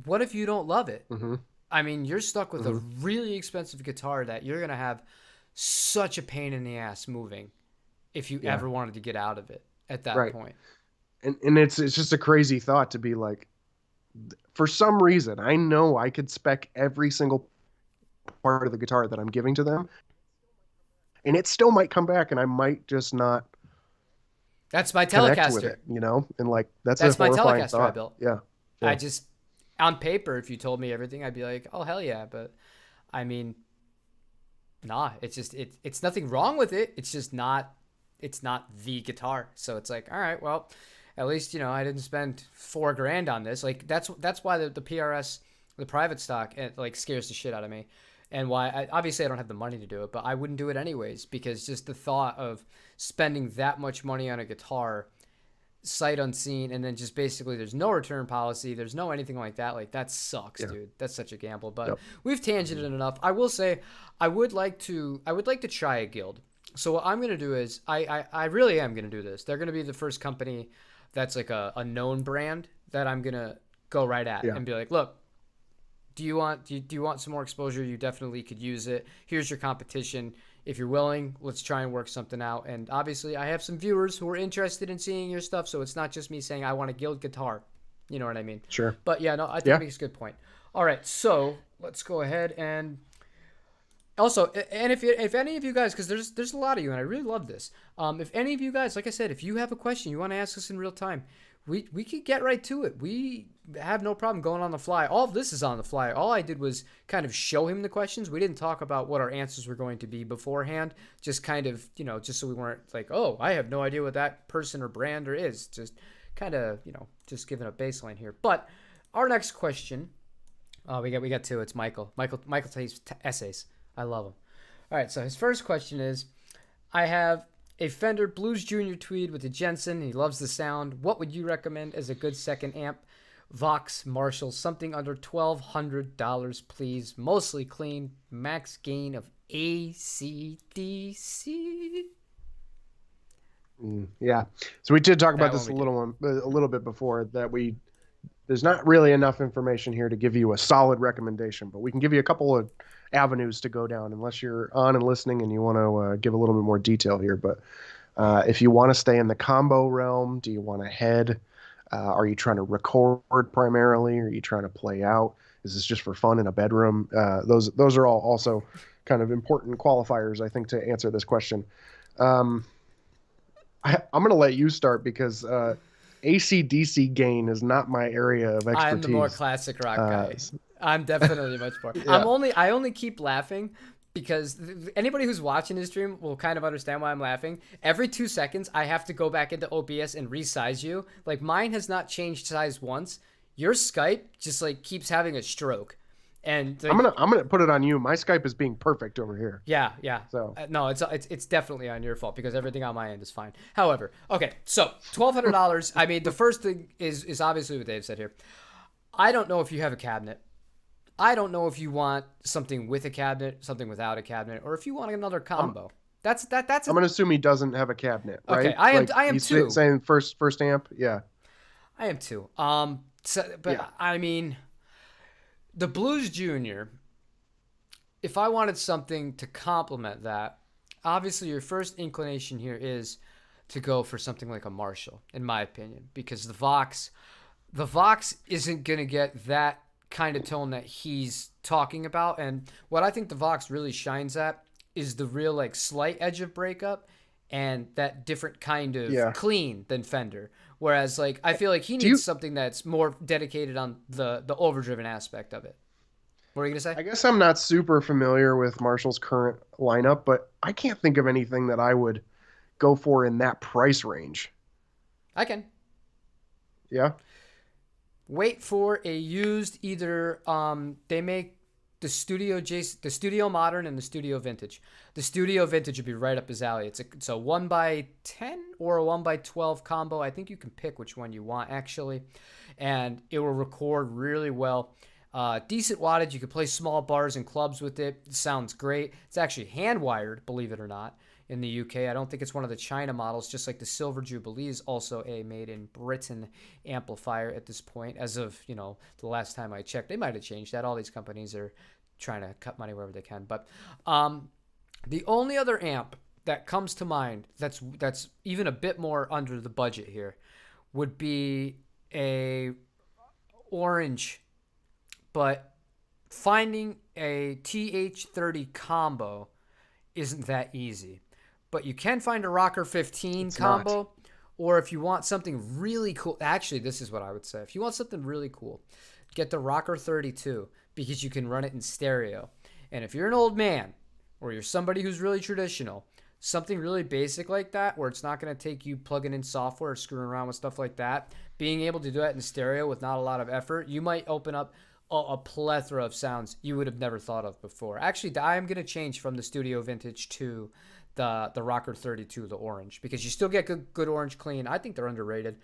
What if you don't love it? Mm-hmm. I mean, you're stuck with a really expensive guitar that you're going to have such a pain in the ass moving if you ever wanted to get out of it at that point. And it's just a crazy thought to be like, for some reason, I know I could spec every single part of the guitar that I'm giving to them, and it still might come back, and I might just not. That's my Telecaster with it, and like that's my horrifying Telecaster thought. I built. Yeah. I just, on paper, if you told me everything, I'd be like, oh hell yeah. But I mean, nah, it's just it's nothing wrong with it. It's just not the guitar. So it's like, all right, well, at least I didn't spend $4,000 on this. Like that's why the PRS, the private stock, it like scares the shit out of me, and why obviously I don't have the money to do it, but I wouldn't do it anyways because just the thought of spending that much money on a guitar, sight unseen, and then just basically there's no return policy, there's no anything like that. Like that sucks, dude. That's such a gamble. But we've tangented enough. I will say I would like to try a guild. So what I'm gonna do is I really am gonna do this. They're gonna be the first company that's like a known brand that I'm gonna go right at and be like, look, do you want some more exposure? You definitely could use it. Here's your competition. If you're willing, let's try and work something out. And obviously, I have some viewers who are interested in seeing your stuff, so it's not just me saying I want a guild guitar. You know what I mean? Sure. But yeah, no, I think it makes a good point. All right, so let's go ahead and also, and if any of you guys, because there's a lot of you, and I really love this. If any of you guys, like I said, if you have a question you want to ask us in real time, we could get right to it. We have no problem going on the fly. All of this is on the fly. All I did was kind of show him the questions. We didn't talk about what our answers were going to be beforehand. Just kind of, just so we weren't like, oh, I have no idea what that person or brand or is. Just kind of, just giving a baseline here. But our next question, we got two. It's Michael. Michael takes essays. I love him. All right, so his first question is, I have a Fender Blues Junior Tweed with a Jensen. He loves the sound. What would you recommend as a good second amp? Vox, Marshall, something under $1,200, please. Mostly clean, max gain of ACDC. Yeah. So we did talk about this a little bit before, that there's not really enough information here to give you a solid recommendation, but we can give you a couple of avenues to go down, unless you're on and listening and you want to give a little bit more detail here. But if you want to stay in the combo realm, do you want to head Are you trying to record primarily? Are you trying to play out? Is this just for fun in a bedroom? Those are all also kind of important qualifiers, I think, to answer this question. Um, I'm going to let you start because AC/DC gain is not my area of I'm the more expertise. classic rock Uh, guy. I'm definitely much more. yeah, I only keep laughing because anybody who's watching this stream will kind of understand why I'm laughing. Every 2 seconds, I have to go back into OBS and resize you. Like mine has not changed size once. Your Skype just like keeps having a stroke, and like I'm gonna put it on you. My Skype is being perfect over here. yeah, yeah. So No, it's definitely on your fault because everything on my end is fine. However, okay, so $1,200. I mean, the first thing is obviously what Dave said here. I don't know if you have a cabinet. I don't know if you want something with a cabinet, something without a cabinet, or if you want another combo. That's I'm gonna assume he doesn't have a cabinet, okay. right? Like I am he's too. saying first amp. Yeah, I am too. But yeah. I mean, the Blues Junior. If I wanted something to complement that, obviously your first inclination here is to go for something like a Marshall, in my opinion, because the Vox isn't gonna get that kind of tone that he's talking about. And what I think the Vox really shines at is the real like slight edge of breakup and that different kind of Yeah. clean than Fender. Whereas like I feel like he Do needs you? something that's more dedicated on the overdriven aspect of it. What are you gonna say? I guess I'm not super familiar with Marshall's current lineup, but I can't think of anything that I would go for in that price range. I can. Yeah. Wait for a used either they make the studio modern and the studio vintage. The studio vintage would be right up his alley. It's a 1x10 or a 1x12 combo. I think you can pick which one you want actually, and it will record really well. Decent wattage. You can play small bars and clubs with it. It sounds great. It's actually hand wired, believe it or not, in the UK. I don't think it's one of the China models, just like the Silver Jubilee is also a made in Britain amplifier at this point. As of, the last time I checked, they might have changed that. All these companies are trying to cut money wherever they can. But the only other amp that comes to mind that's even a bit more under the budget here would be a orange, but finding a TH30 combo isn't that easy. But you can find a Rocker 15 It's not. combo, or if you want something really cool, actually, this is what I would say. If you want something really cool, get the Rocker 32 because you can run it in stereo. And if you're an old man or you're somebody who's really traditional, something really basic like that, where it's not going to take you plugging in software or screwing around with stuff like that, being able to do that in stereo with not a lot of effort, you might open up a plethora of sounds you would have never thought of before. Actually, I am going to change from the Studio Vintage to the Rocker 32, the orange, because you still get good orange clean. I think they're underrated.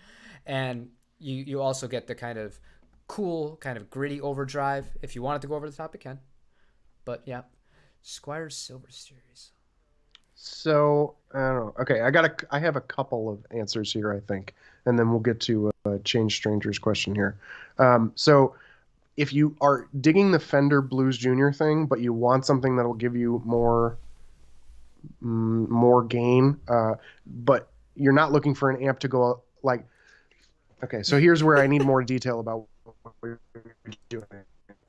And you also get the kind of cool, kind of gritty overdrive. If you wanted to go over the top, it can. But yeah, Squire's Silver Series. So I don't know. Okay, I have a couple of answers here, I think, and then we'll get to Change Stranger's question here. So if you are digging the Fender Blues Junior thing, but you want something that will give you more gain, but you're not looking for an amp to go like. Okay, so here's where I need more detail about what we're doing.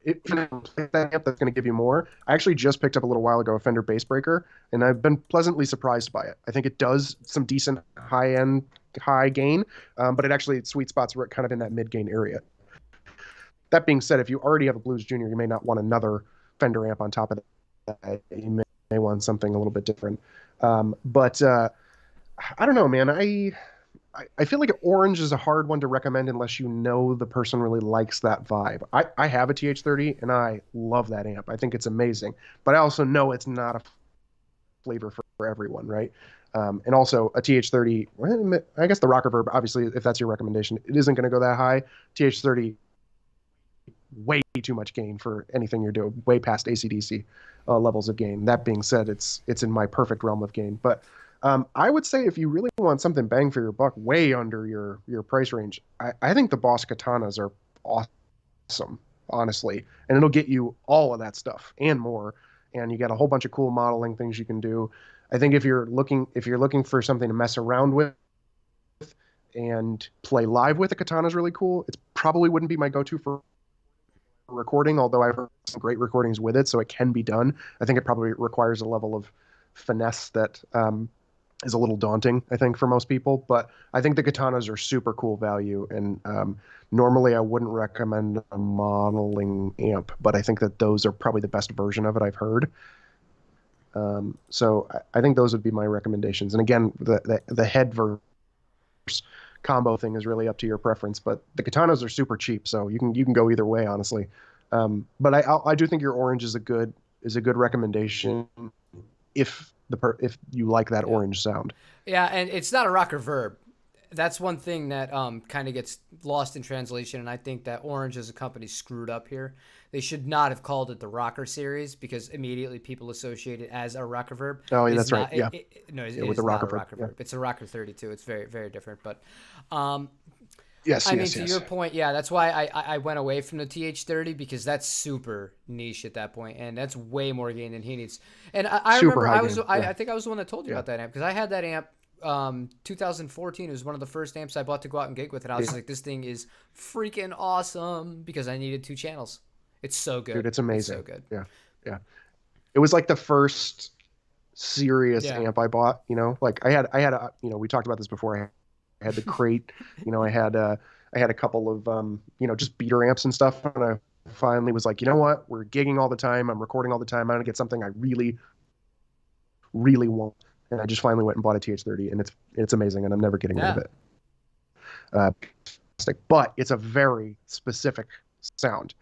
If you're that amp that's going to give you more, I actually just picked up a little while ago a Fender Bass Breaker, and I've been pleasantly surprised by it. I think it does some decent high gain, but it sweet spots right kind of in that mid gain area. That being said, if you already have a Blues Junior, you may not want another Fender amp on top of that. You may want something a little bit different. But I don't know, man. I feel like orange is a hard one to recommend unless you know the person really likes that vibe. I have a TH30 and I love that amp. I think it's amazing. But I also know it's not a flavor for everyone, right? And also a TH30, I guess the Rocker Verb, obviously, if that's your recommendation, it isn't going to go that high. TH30, way too much gain for anything you're doing, way past AC/DC levels of gain. That being said, it's in my perfect realm of gain. But I would say if you really want something bang for your buck, way under your price range, I think the Boss Katanas are awesome, honestly, and it'll get you all of that stuff and more. And you got a whole bunch of cool modeling things you can do. I think if you're looking for something to mess around with, and play live with, a katana is really cool. It probably wouldn't be my go-to for recording, although I've heard some great recordings with it, so it can be done. I think it probably requires a level of finesse that is a little daunting, I think, for most people. But I think the katanas are super cool value, and normally I wouldn't recommend a modeling amp, but I think that those are probably the best version of it I've heard. So I think those would be my recommendations. And again, the head verse combo thing is really up to your preference, but the katanas are super cheap, so you can go either way, honestly. But I do think your orange is a good recommendation if if you like that orange sound. Yeah, and it's not a rocker verb. That's one thing that kind of gets lost in translation, and I think that Orange as a company screwed up here. They should not have called it the Rocker series because immediately people associate it as a rocker verb. Oh, yeah, It's that's right. not, Yeah, no, yeah, it with is the not rocker a verb. rocker Yeah. verb. It's a rocker 32. It's very, very different. But um, Yes, I mean, yes, to yes. your point, yeah, that's why I went away from the TH30 because that's super niche at that point, and that's way more gain than he needs. And I Super remember high I was gain. I think I was the one that told you Yeah. about that amp because I had that amp 2014. It was one of the first amps I bought to go out and gig with, and I was Yeah. like, this thing is freaking awesome because I needed 2 channels. It's so good. Dude, it's It's so amazing. good. Yeah, yeah. It was like the first serious Yeah. amp I bought. Like I had a, we talked about this before. I had the crate. I had a couple of just beater amps and stuff, and I finally was like, you know what? We're gigging all the time. I'm recording all the time. I'm gonna get something I really, really want. And I just finally went and bought a TH30, and it's amazing, and I'm never getting rid of Yeah. it. Uh, but it's a very specific sound.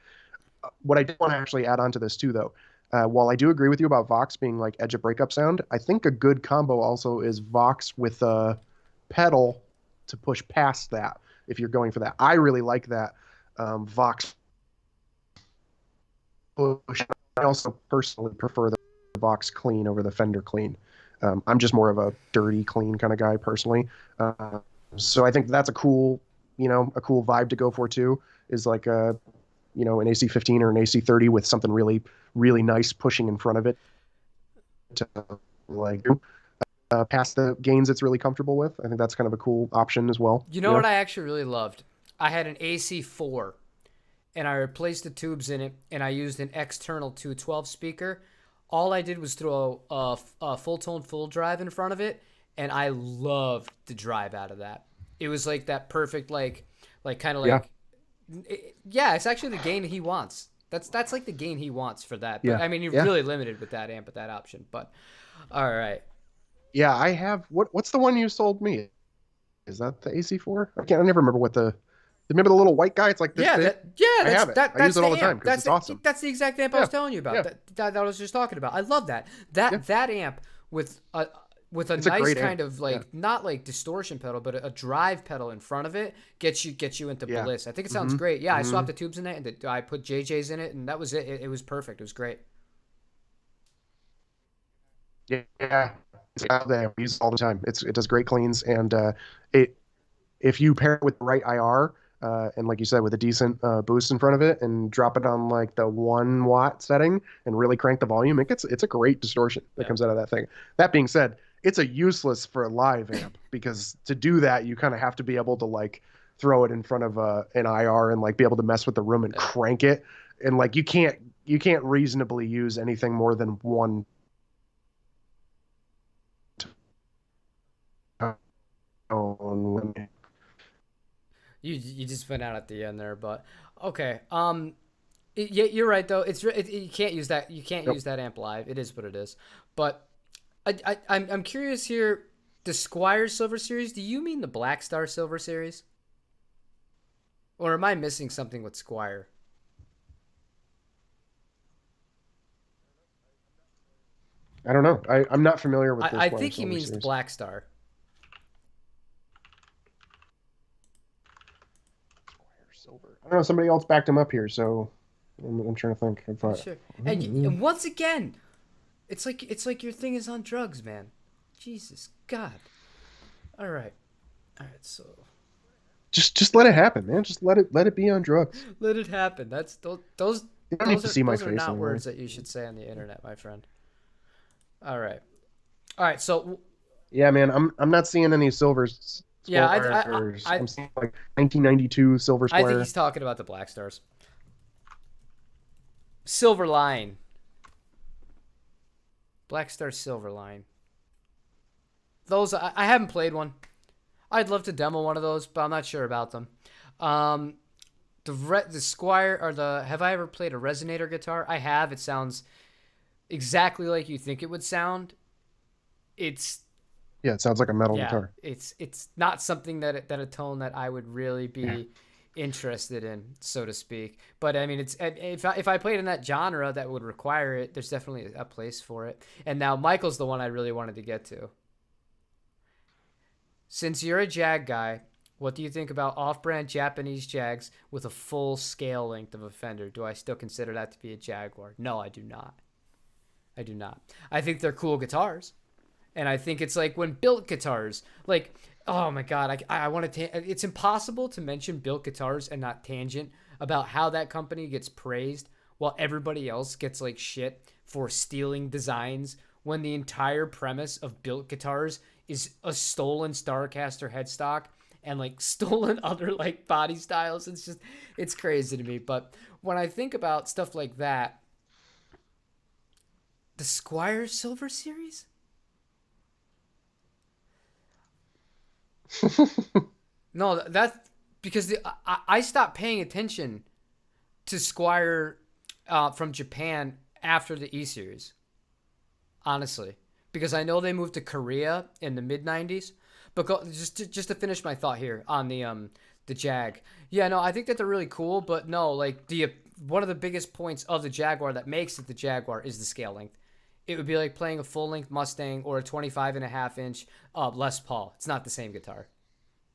What I did want to actually add on to this too, though, while I do agree with you about Vox being like edge of breakup sound, I think a good combo also is Vox with a pedal to push past that. If you're going for that, I really like that Vox push. I also personally prefer the Vox clean over the Fender clean. I'm just more of a dirty clean kind of guy personally. So I think that's a cool vibe to go for too. Is like an AC15 or an AC30 with something really, really nice pushing in front of it to like past the gains it's really comfortable with. I think that's kind of a cool option as well. You know what I actually really loved? I had an AC4 and I replaced the tubes in it and I used an external 212 speaker. All I did was throw a full tone full drive in front of it and I loved the drive out of that. It was like that perfect like kind of Yeah. like yeah, it's actually the gain he wants. That's like the gain he wants for that. But Yeah. I mean, you're Yeah. really limited with that amp with that option. But all right. Yeah, I have what's the one you sold me? Is that the AC4? I never remember what the remember the little white guy? It's like this big. I have it. I use it all the time because it's awesome. That's the exact amp I was Yeah. telling you about. Yeah. That I was just talking about. I love that. That amp with a It's a nice great kind amp. of like Yeah. not like distortion pedal, but a drive pedal in front of it gets you into Yeah. bliss. I think it sounds great. Yeah, I swapped the tubes in it and I put JJ's in it, and that was it. It was perfect. It was great. Yeah. It's out there. We use it all the time. It does great cleans, and it if you pair it with the right IR, and like you said, with a decent boost in front of it, and drop it on like the 1 watt setting, and really crank the volume, it's a great distortion that comes out of that thing. That being said, it's a useless for a live amp because to do that, you kind of have to be able to like throw it in front of an IR and like be able to mess with the room and crank it, and like you can't reasonably use anything more than one. Tone. You just went out at the end there, but okay. Yeah, you're right though. You can't use that. You can't use that amp live. It is what it is. But I'm curious here. The Squier Silver Series. Do you mean the Black Star Silver Series? Or am I missing something with Squier? I don't know. I'm not familiar with this. I think he means the Black Star. Silver. I don't know. Somebody else backed him up here, so I'm trying to think. Sure. And once again, it's like your thing is on drugs, man. Jesus God. All right. So just let it happen, man. Just let it be on drugs. let it happen. That's those. You don't need to see my those are face not anymore. words that you should say on the internet, my friend. All right. So Yeah, man. I'm not seeing any silvers. Yeah, Squires. I'm seeing like 1992 Silver I think Squire. he's talking about the Black Stars. Silver Line. Black Star Silver Line. Those I haven't played one. I'd love to demo one of those, but I'm not sure about them. Um, the Squire or the have I ever played a resonator guitar? I have. It sounds exactly like you think it would sound. It's Yeah, it sounds like a metal yeah, guitar. it's not something that a tone that I would really be interested in, so to speak. But I mean, it's if I played in that genre that would require it, there's definitely a place for it. And now Michael's the one I really wanted to get to. Since you're a Jag guy, what do you think about off-brand Japanese Jags with a full scale length of a fender? Do I still consider that to be a Jaguar? No, I do not. I do not. I think they're cool guitars. And I think it's like when built guitars, like, oh my God, I want to, it's impossible to mention built guitars and not tangent about how that company gets praised while everybody else gets like shit for stealing designs when the entire premise of built guitars is a stolen Starcaster headstock and like stolen other like body styles. It's crazy to me. But when I think about stuff like that, the Squire Silver Series? No, that's because I stopped paying attention to Squire from Japan after the E series, honestly, because I know they moved to Korea in the mid '90s. But just to finish my thought here on the Jag, yeah, no, I think that they're really cool, but no, like the one of the biggest points of the Jaguar that makes it the Jaguar is the scale length. It would be like playing a full length Mustang or a 25.5 inch Les Paul. It's not the same guitar.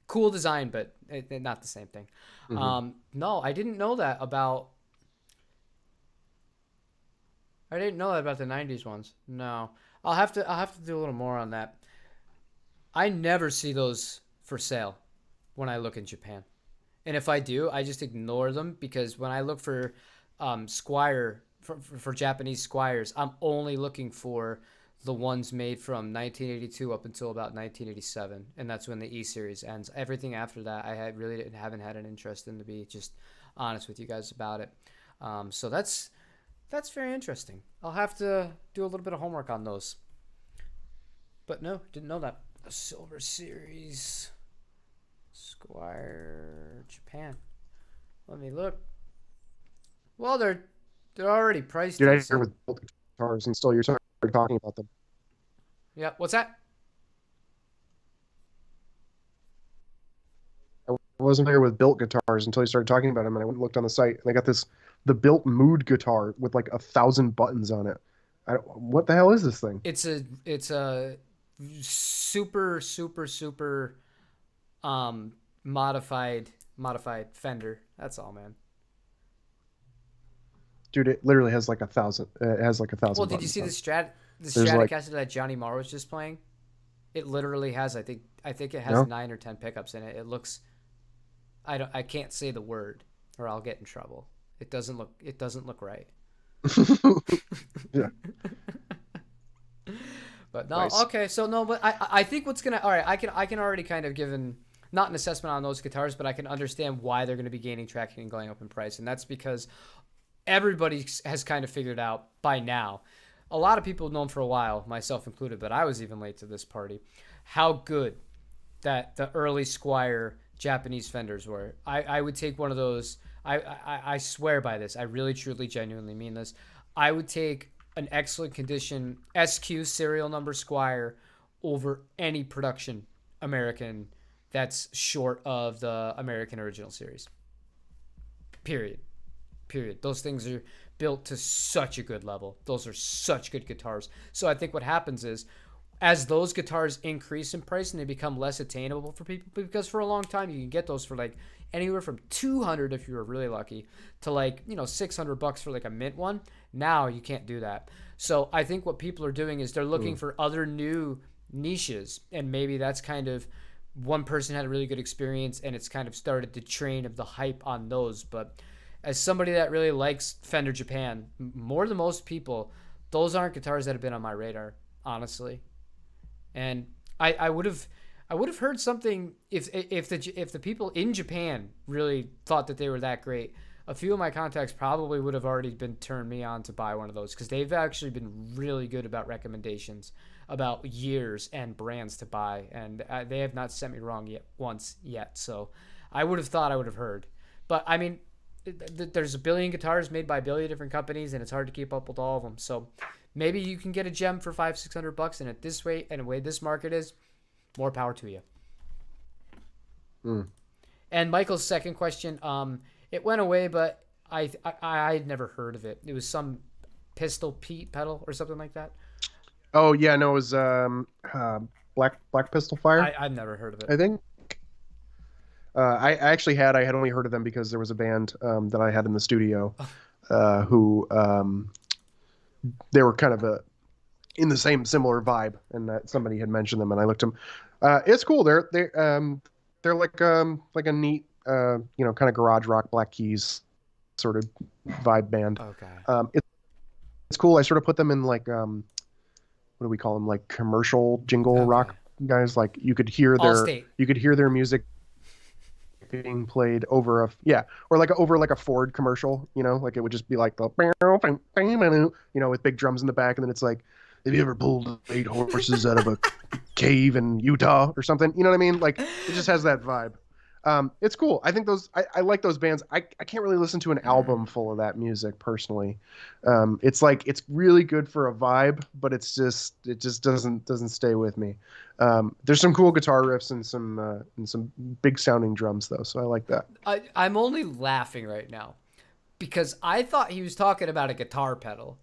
Cool design, but not the same thing. Mm-hmm. No, I didn't know that about. I didn't know that about the '90s ones. No, I'll have to do a little more on that. I never see those for sale when I look in Japan, and if I do, I just ignore them because when I look for Squire for Japanese Squires, I'm only looking for the ones made from 1982 up until about 1987, and that's when the E series ends. Everything after that, haven't had an interest in, to be just honest with you guys about it. So that's very interesting. I'll have to do a little bit of homework on those. But no, didn't know that. A Silver Series Squire Japan. Let me look. Well, they're already priced Dude, I hear decent. with built guitars and still you're talking about them. Yeah, what's that? I wasn't familiar with built guitars until you started talking about them, and I went and looked on the site, and they got the built mood guitar with like 1,000 buttons on it. What the hell is this thing? It's a super super super modified Fender. That's all, man. Dude, it literally has like 1,000. It has like a Well, thousand did you buttons see on it. the There's like Stratocaster that Johnny Marr was just playing? It literally has I think it has no. 9 or 10 pickups in it. It looks I can't say the word or I'll get in trouble. It doesn't look right. Yeah, But no, nice. okay, so no, but I think what's gonna all right. I can already kind of give not an assessment on those guitars, but I can understand why they're gonna be gaining traction and going up in price, and that's because everybody has kind of figured out by now. A lot of people have known for a while, myself included, but I was even late to this party. How good that the early Squire Japanese Fenders were. I would take one of those. I swear by this. I really, truly, genuinely mean this. I would take an excellent condition SQ serial number Squire over any production American that's short of the American original series. Period. Period. Those things are built to such a good level. Those are such good guitars. So I think what happens is as those guitars increase in price and they become less attainable for people, because for a long time you can get those for like anywhere from 200 if you were really lucky to like, $600 for like a mint one. Now you can't do that. So I think what people are doing is they're looking for other new niches, and maybe that's kind of one person had a really good experience and it's kind of started the train of the hype on those. But as somebody that really likes Fender Japan more than most people, those aren't guitars that have been on my radar, honestly. And I would have I would have heard something if the people in Japan really thought that they were that great. A few of my contacts probably would have already been turned me on to buy one of those because they've actually been really good about recommendations about years and brands to buy, and they have not sent me wrong yet once yet. So I would have thought I would have heard, but I mean, there's a billion guitars made by a billion different companies, and it's hard to keep up with all of them. So maybe you can get a gem for $500-600, and at this rate and the way this market is, more power to you. Mm. And Michael's second question, it went away, but I'd never heard of it. It was some Pistol Pete pedal or something like that. Oh yeah, no, it was Black Pistol Fire, I've never heard of it. I think. I had only heard of them because there was a band that I had in the studio who they were kind of in the same similar vibe, and that somebody had mentioned them, and I looked them. It's cool. They're like a neat kind of garage rock, Black Keys sort of vibe band. Okay. It's cool. I sort of put them in like what do we call them, like commercial jingle rock guys. Like you could hear their music being played over over a Ford commercial, like it would just be like the with big drums in the back, and then it's like, have you ever pulled 8 horses out of a cave in Utah or something? You know what I mean? Like it just has that vibe. It's cool. I think I like those bands. I can't really listen to an album full of that music personally. It's like, it's really good for a vibe, but it just doesn't stay with me. There's some cool guitar riffs and some big sounding drums though. So I like that. I'm only laughing right now because I thought he was talking about a guitar pedal.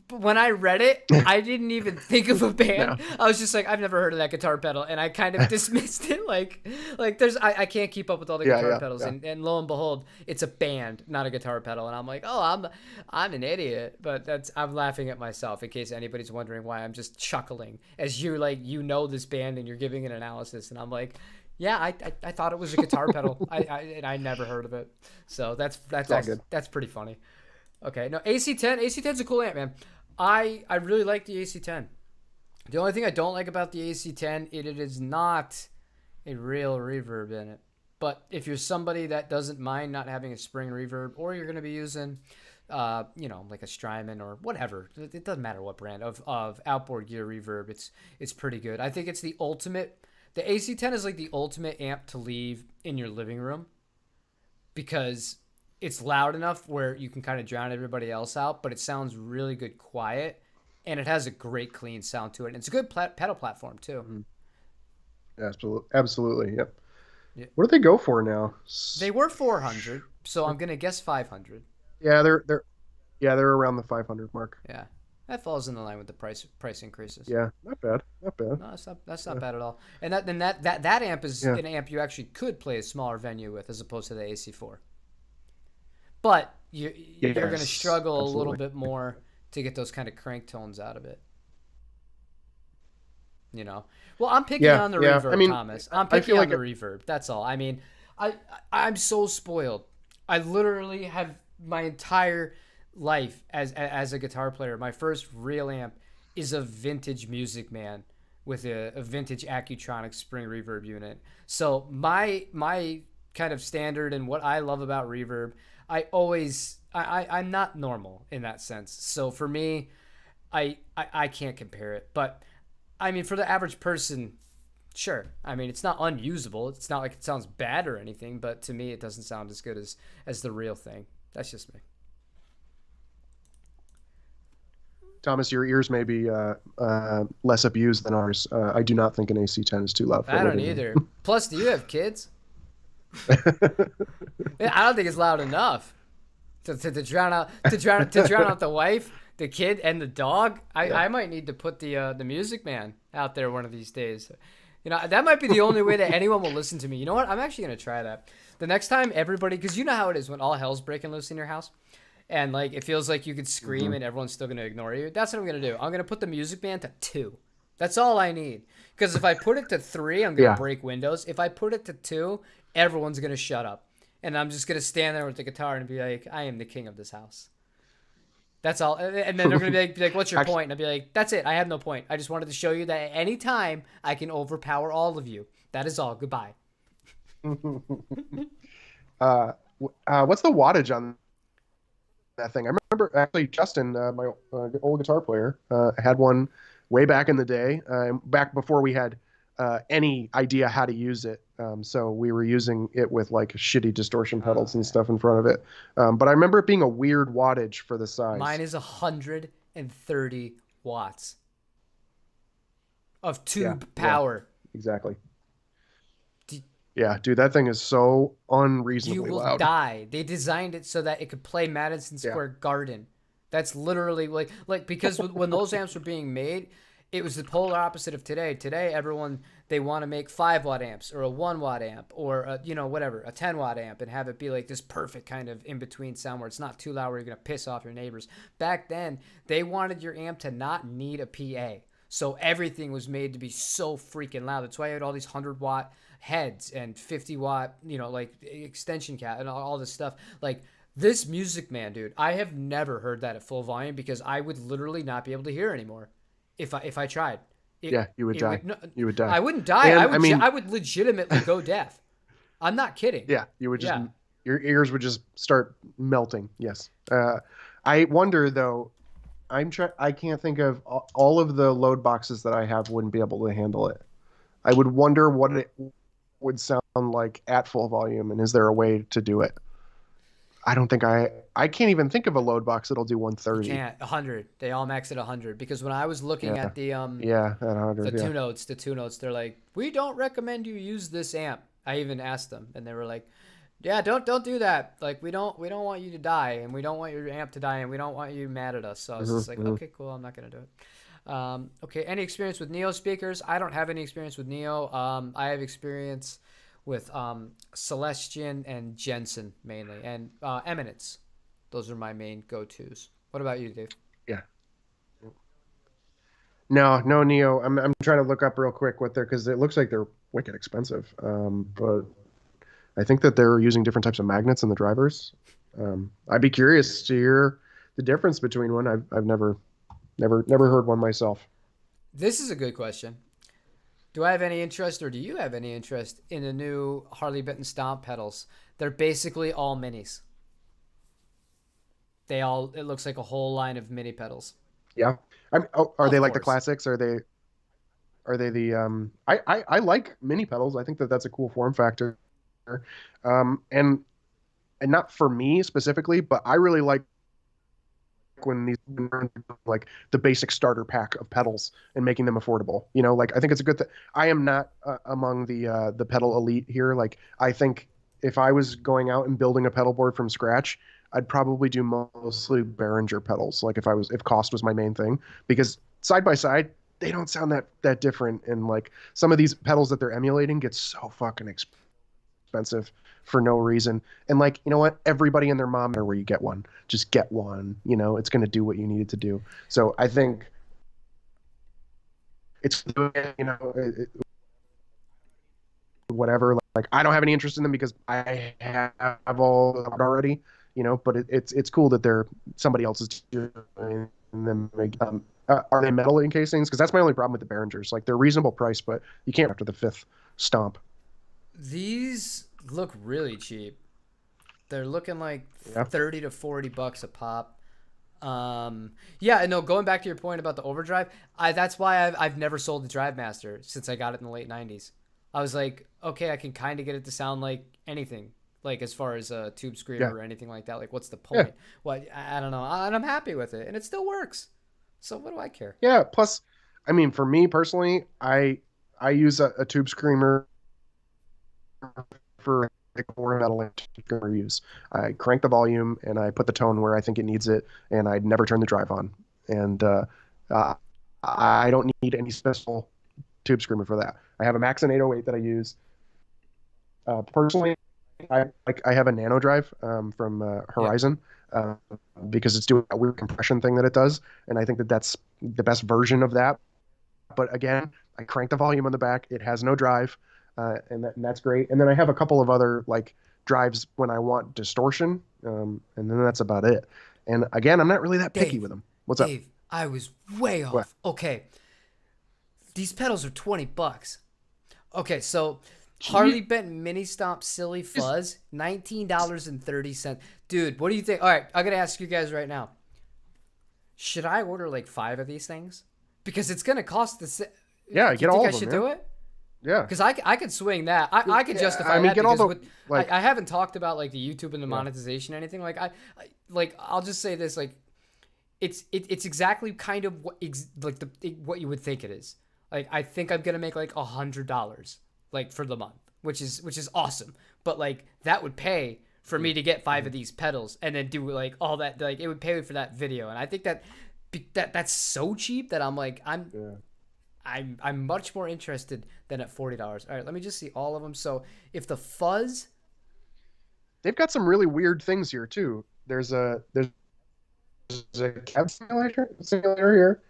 But when I read it, I didn't even think of a band. No. I was just like, I've never heard of that guitar pedal, and I kind of dismissed it. Like I can't keep up with all the guitar pedals, yeah. And lo and behold, it's a band, not a guitar pedal. And I'm like, oh, I'm an idiot. But I'm laughing at myself in case anybody's wondering why I'm just chuckling as you know this band and you're giving an analysis, and I'm like, yeah, I thought it was a guitar pedal. I never heard of it. So that's good. That's pretty funny. Okay, no, AC10's a cool amp, man. I really like the AC10. The only thing I don't like about the AC10, it is not a real reverb in it. But if you're somebody that doesn't mind not having a spring reverb, or you're going to be using, like a Strymon or whatever, it doesn't matter what brand of outboard gear reverb, it's pretty good. I think it's the ultimate. The AC10 is like the ultimate amp to leave in your living room because it's loud enough where you can kind of drown everybody else out, but it sounds really good quiet, and it has a great clean sound to it. And it's a good pedal platform too. Mm-hmm. Absolutely. Yep. Yeah. What do they go for now? They were 400, so I'm gonna guess 500. Yeah, they're around the 500 mark. Yeah, that falls in the line with the price increases. Yeah, not bad. No, that's not bad at all. And that amp is an amp you actually could play a smaller venue with, as opposed to the AC4. But you're going to struggle a little bit more to get those kind of crank tones out of it. Well, I'm picking on the reverb, Thomas. I'm picking on the reverb. That's all. I mean, I'm so spoiled. I literally have my entire life as a guitar player. My first real amp is a vintage Music Man with a vintage Accutronic spring reverb unit. So my kind of standard and what I love about reverb, I'm not normal in that sense. So for me, I can't compare it. But I mean, for the average person, sure. I mean, it's not unusable. It's not like it sounds bad or anything, but to me, it doesn't sound as good as the real thing. That's just me. Thomas, your ears may be less abused than ours. I do not think an AC10 is too loud for I don't either. Plus, do you have kids? I don't think it's loud enough to drown out the wife, the kid, and the dog. I might need to put the Music Man out there one of these days. That might be the only way that anyone will listen to me. You know what? I'm actually gonna try that the next time everybody, because you know how it is when all hell's breaking loose in your house, and like it feels like you could scream and everyone's still gonna ignore you. That's what I'm gonna do. I'm gonna put the Music Man to 2. That's all I need. Because if I put it to 3, I'm gonna break windows. If I put it to 2, everyone's going to shut up. And I'm just going to stand there with the guitar and be like, I am the king of this house. That's all. And then they're gonna be like, "What's your Actually, point?" And I'll be like, "That's it. I have no point. I just wanted to show you that at any time I can overpower all of you. That is all. Goodbye." what's the wattage on that thing? I remember actually Justin, my old guitar player, had one way back in the day, back before we had any idea how to use it. So we were using it with like shitty distortion Oh pedals and yeah. stuff in front of it. But I remember it being a weird wattage for the Mine size. is 130 watts of Yeah, tube yeah, power. exactly. D- Yeah, dude, that thing is so You unreasonably will loud. die. They designed it so that it could play Madison Yeah. Square Garden. That's literally like because when those amps were being made, it was the polar opposite of today. Today, everyone they want to make 5 watt amps or a 1 watt amp or whatever a 10 watt amp and have it be like this perfect kind of in between sound where it's not too loud where you're gonna piss off your neighbors. Back then, they wanted your amp to not need a PA. So everything was made to be so freaking loud. That's why you had all these 100 watt heads and 50 watt, like extension cap and all this stuff. Like this Music Man, dude, I have never heard that at full volume because I would literally not be able to hear anymore if I tried. Yeah, you would It die. would no, You would die. I wouldn't die. And I mean, I would legitimately go deaf. I'm not kidding. yeah, you would just Yeah. your ears would just start melting. Yes. I wonder though. I can't think of all of the load boxes that I have wouldn't be able to handle it. I would wonder what it would sound like at full volume, and is there a way to do it? I don't think I can't even think of a load box that'll do You 130. can't 100. They all max at 100 because when I was looking Yeah. at the Yeah, at the 100. Yeah. two notes, they're like, "We don't recommend you use this amp." I even asked them and they were like, "Yeah, don't do that. Like we don't want you to die and we don't want your amp to die and we don't want you mad at us." So I was just like, Hmm. "Okay, cool. I'm not going to do it." Okay, any experience with Neo speakers? I don't have any experience with Neo. I have experience with Celestion and Jensen mainly and Eminence. Those are my main go-tos. What about you, Dave? Yeah. No, no Neo. I'm trying to look up real quick what they're because it looks like they're wicked expensive. But I think that they're using different types of magnets in the drivers. I'd be curious to hear the difference between one. I've never heard one myself. This is a good question. Do I have any interest, or do you have any interest in the new Harley Benton Stomp pedals? They're basically all minis. It looks like a whole line of mini pedals. Yeah. Are they Of like the course. classics? Are they the I like mini pedals. I think that that's a cool form factor. Um, and and not for me specifically, but I really like when these like the basic starter pack of pedals and making them affordable. Like I think it's a good thing. I am not among the pedal elite here. Like I think if I was going out and building a pedal board from scratch, I'd probably do mostly Behringer pedals. Like if cost was my main thing, because side by side they don't sound that different. And like some of these pedals that they're emulating get so fucking expensive for no reason. And like, you know what? Everybody and their mom are where you get one. Just get one. It's going to do what you need it to do. So I think it's whatever. Like I don't have any interest in them because I have all of it already. But it's cool that they're somebody else is doing them. Are they metal encasings? Because that's my only problem with the Behringers. Like they're reasonable price, but you can't after the fifth stomp. These look really cheap. They're looking like Yeah. 30 to 40 bucks a pop. Yeah, no, going back to your point about the overdrive, that's why I've never sold the Drive Master since I got it in the late 90s. I was like, okay, I can kind of get it to sound like anything, like as far as a tube Yeah. screamer or anything like that. Like, what's the Yeah. point? What I don't know, and I'm happy with it, and it still works. So what do I care? Yeah. Plus, I mean, for me personally, I use a tube screamer for like core metal screamer use. I crank the volume and I put the tone where I think it needs it, and I never turn the drive on. And uh, I don't need any special tube screamer for that. I have a Maxon 808 that I use. Personally, I have a nano drive from Yeah. Horizon uh, because it's doing that weird compression thing that it does, and I think that that's the best version of that. But again, I crank the volume on the back. It has no drive, and that's great. And then I have a couple of other like drives when I want distortion, and then that's about it. And again, I'm not really that picky Dave, with them. What's up? Dave, I was way What? off. Okay, these pedals are $20. Okay, so Jeez. Harley Benton Mini Stomp Silly Fuzz, $19.30. Dude, what do you think? All right, I'm gonna ask you guys right now. Should I order like 5 of these things? Because it's gonna cost the. Yeah, You get think all I of them. should Yeah. do it? Yeah. Because I could swing that. I could Yeah, justify I mean, that get all because the with like. I haven't talked about like the YouTube and the Yeah. monetization or anything. Like like I'll just say this, like it's exactly kind of what you would think it is. Like I think I'm gonna make like $100 like for the month, which is awesome. But like that would pay for me to get 5 of these pedals and then do like all that. Like it would pay for that video, and I think that's so cheap that I'm like Yeah. I'm much more interested than at $40. All right, let me just see all of them. So if the fuzz, They've got some really weird things here too. There's a cab simulator here.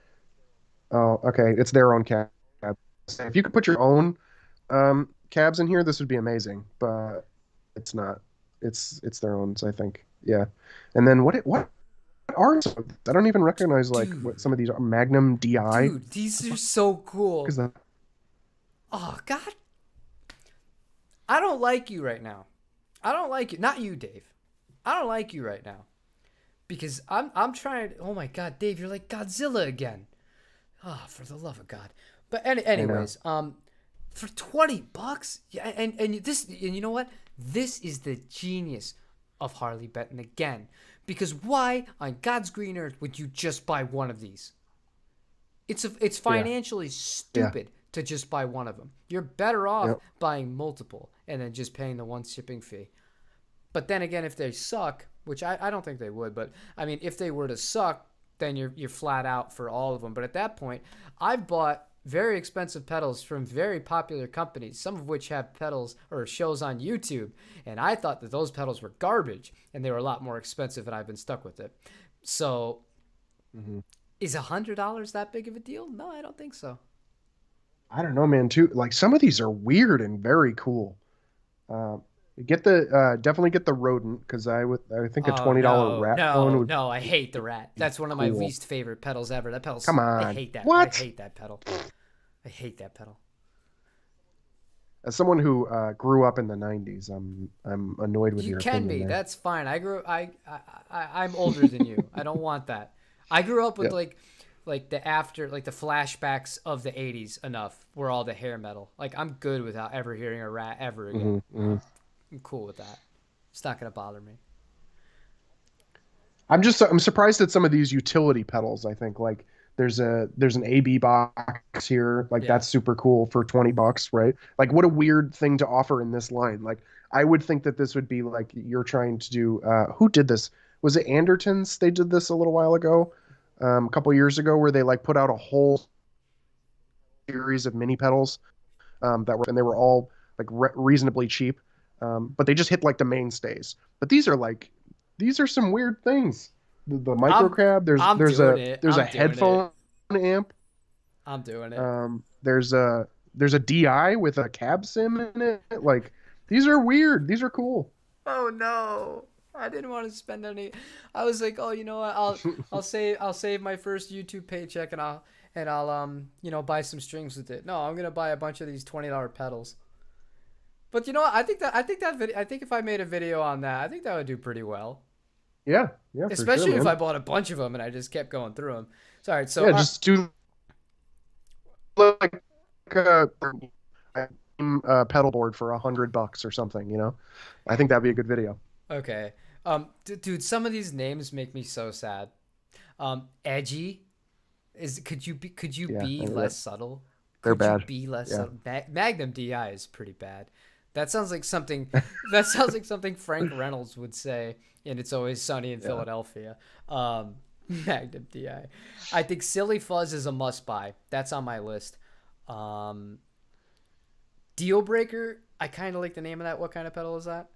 Oh, okay. It's their own cab. So if you could put your own cabs in here, this would be amazing. But it's not. It's their own, I think. Yeah. And then what are some of these? I don't even recognize like what dude, some of these are. Magnum DI. dude, these are so cool. Because that Oh God, I don't like you right now. I don't like you. Not you, Dave. I don't like you right now because I'm trying. Oh my God, Dave, you're like Godzilla again. Oh, for the love of God. But I know. anyways, for $20, yeah, and you know what? This is the genius of Harley Benton again. Because why on God's green earth would you just buy one of these? It's Yeah. financially Yeah. stupid to just buy one of them. You're better off Yep. buying multiple and then just paying the one shipping fee. But then again, if they suck, which I don't think they would, but I mean, if they were to suck, then you're flat out for all of them. But at that point, I've bought very expensive pedals from very popular companies, some of which have pedals or shows on YouTube, and I thought that those pedals were garbage and they were a lot more expensive, and I've been stuck with it. So, Hmm. is $100 that big of a deal? No, I don't think so. I don't know, man. Too like some of these are weird and very cool. Uh, definitely get the rodent because I think a Oh $20 no, rat clone no, would no! I hate the rat. be That's one of my cool. least favorite pedals ever. That pedal's. Come I on. hate that. I What? hate that pedal. I hate that pedal. As someone who grew up in the '90s, I'm annoyed with You your can opinion be. there. That's fine. I grew. I'm older than you. I don't want that. I grew up with Yeah. like the after like the flashbacks of the '80s enough, where all the hair metal. Like I'm good without ever hearing a rat ever again. Hmm. Hmm. I'm cool with that. It's not gonna bother me. I'm surprised at some of these utility pedals. I think like there's an AB box here. Like Yeah. that's super cool for $20, right? Like what a weird thing to offer in this line. Like I would think that this would be like you're trying to do. Who did this? Was it Andertons? They did this a little while ago, a couple years ago, where they like put out a whole series of mini pedals and they were all like reasonably cheap, but they just hit like the mainstays. But these are some weird things. The I'm microcab. There's I'm there's doing a it. there's a I'm doing it. headphone amp. I'm doing it. There's a DI with a cab sim in it. Like these are weird. These are cool. Oh no. I didn't want to spend any. I was like, oh, you know what? I'll save my first YouTube paycheck and I'll buy some strings with it. No, I'm gonna buy a bunch of these $20 pedals. But you know what? I think if I made a video on that, I think that would do pretty well. Yeah, yeah, for sure, Especially if man. I bought a bunch of them and I just kept going through them. So, all right, so Yeah, just do like a, a pedal board for $100 or something. I think that'd be a good video. okay, dude, some of these names make me so sad. Edgy could you Yeah, be less subtle? they're Could you bad. be less Yeah. subtle? Magnum DI is pretty bad. That sounds like something. That sounds like something Frank Reynolds would say, and It's Always Sunny in Yeah. Philadelphia. Magnum DI. I think Silly Fuzz is a must buy. That's on my list. Um, Deal Breaker. I kind of like the name of that. What kind of pedal is that?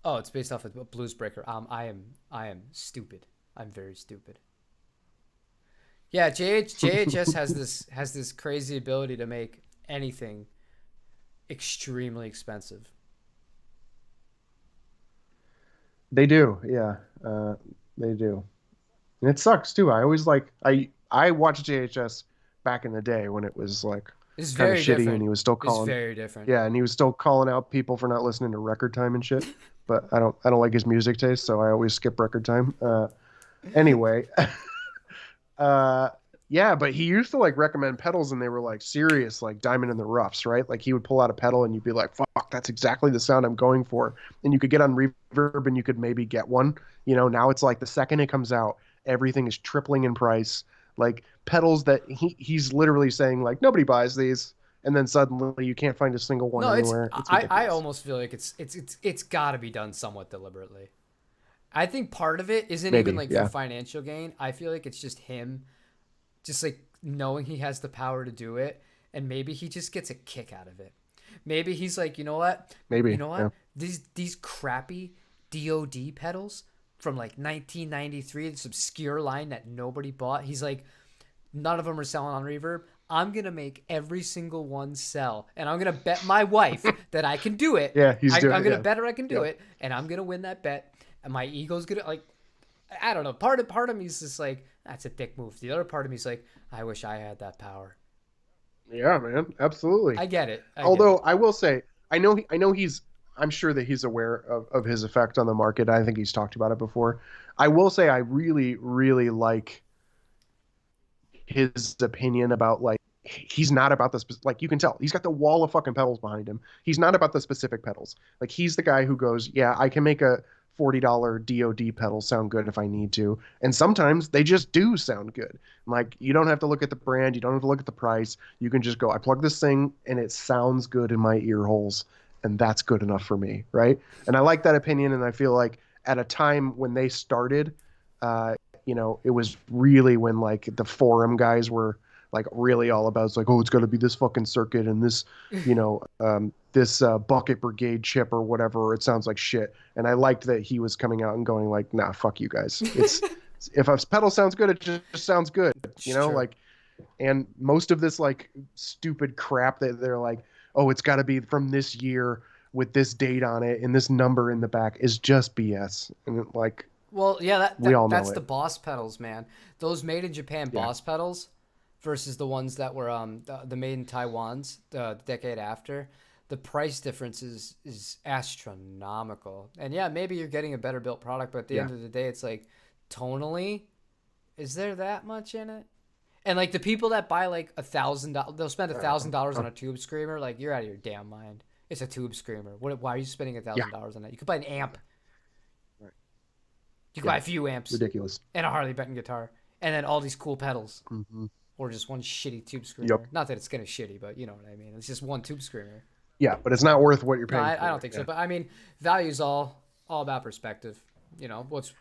Oh, it's based off of Blues Breaker. I am stupid. I'm very stupid. Yeah, JHS has this crazy ability to make anything extremely expensive. They do, yeah, they do, and it sucks too. I always like I watched JHS back in the day when it was like It's kind of very shitty, and different. he was still It's calling, very different. yeah, and he was still calling out people for not listening to record time and shit. But I don't like his music taste, so I always skip record time. Anyway, uh, yeah, but he used to like recommend pedals, and they were like serious, like diamond in the roughs, right? Like he would pull out a pedal, and you'd be like, "Fuck, that's exactly the sound I'm going for." And you could get on reverb, and you could maybe get one. Now it's like the second it comes out, everything is tripling in price. Like pedals that he's literally saying like nobody buys these, and then suddenly you can't find a single one No, it's anywhere. It's I ridiculous. almost feel like it's got to be done somewhat deliberately. I think part of it isn't even Maybe, like for yeah, financial gain. I feel like it's just him, just like knowing he has the power to do it, and maybe he just gets a kick out of it. Maybe he's like, you maybe, know yeah, what, these crappy DoD pedals from like 1993, this obscure line that nobody bought. He's like, none of them are selling on Reverb. I'm gonna make every single one sell, and I'm gonna bet my wife that I can do it. yeah. He's I'm doing, gonna yeah, bet her I can do yep. it, and I'm gonna win that bet. And my ego's gonna like, I don't know. Part of me is just like, that's a dick move. The other part of me is like, I wish I had that power. Yeah, man, absolutely. I get it. I get Although it. I will say, I know I'm sure that he's aware of his effect on the market. I think he's talked about it before. I will say, I really, really like his opinion about like he's not about the like you can tell he's got the wall of fucking pedals behind him. He's not about the specific pedals. Like he's the guy who goes, yeah, I can make a $40 DoD pedal sound good if I need to, and sometimes they just do sound good. Like you don't have to look at the brand, you don't have to look at the price. You can just go, I plug this thing and it sounds good in my ear holes, and that's good enough for me, right? And I like that opinion, and I feel like at a time when they started, uh, it was really when like the forum guys were like really all about it's like, oh, it's got to be this fucking circuit and this, this bucket brigade chip or whatever. It sounds like shit. And I liked that he was coming out and going like, nah, fuck you guys. It's if a pedal sounds good, it just sounds good, It's true. like, and most of this like stupid crap that they're like, oh, it's got to be from this year with this date on it and this number in the back is just BS. And like, Well, yeah, we all know that's the it. Boss pedals, man. Those made in Japan Yeah. Boss pedals versus the ones that were the made in Taiwan's the decade after. The price difference is astronomical. And yeah, maybe you're getting a better built product, but at the Yeah. end of the day, it's like tonally, is there that much in it? And like the people that buy like $1,000, they'll spend $1,000 on a tube screamer. Like you're out of your damn mind. It's a tube screamer. Why are you spending a Yeah. thousand dollars on that? You could buy an amp. Right. You could Yeah. buy a few amps Ridiculous. and a Harley Benton guitar, and then all these cool pedals, Hmm. or just one shitty tube Yep. screamer. Not that it's gonna shitty, but you know what I mean. It's just one tube screamer. Yeah, but it's not worth what you're No, paying I for don't it. think so. Yeah. But I mean, value's all about perspective. What's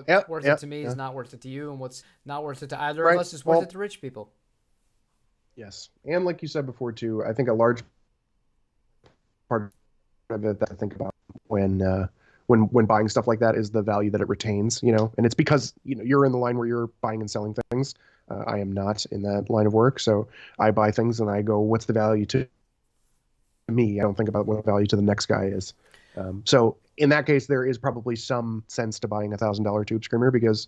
Yep. worth it Yeah. to me Yeah. is not worth it to you, and what's not worth it to either of Right. us is worth it Well, to rich people. yes. And like you said before too, I think a large part of it that I think about when when buying stuff like that is the value that it retains, and it's because you're in the line where you're buying and selling things. I am not in that line of work, so I buy things and I go, what's the value to me? I don't think about what the value to the next guy is. So in that case, there is probably some sense to buying $1,000 tube screamer because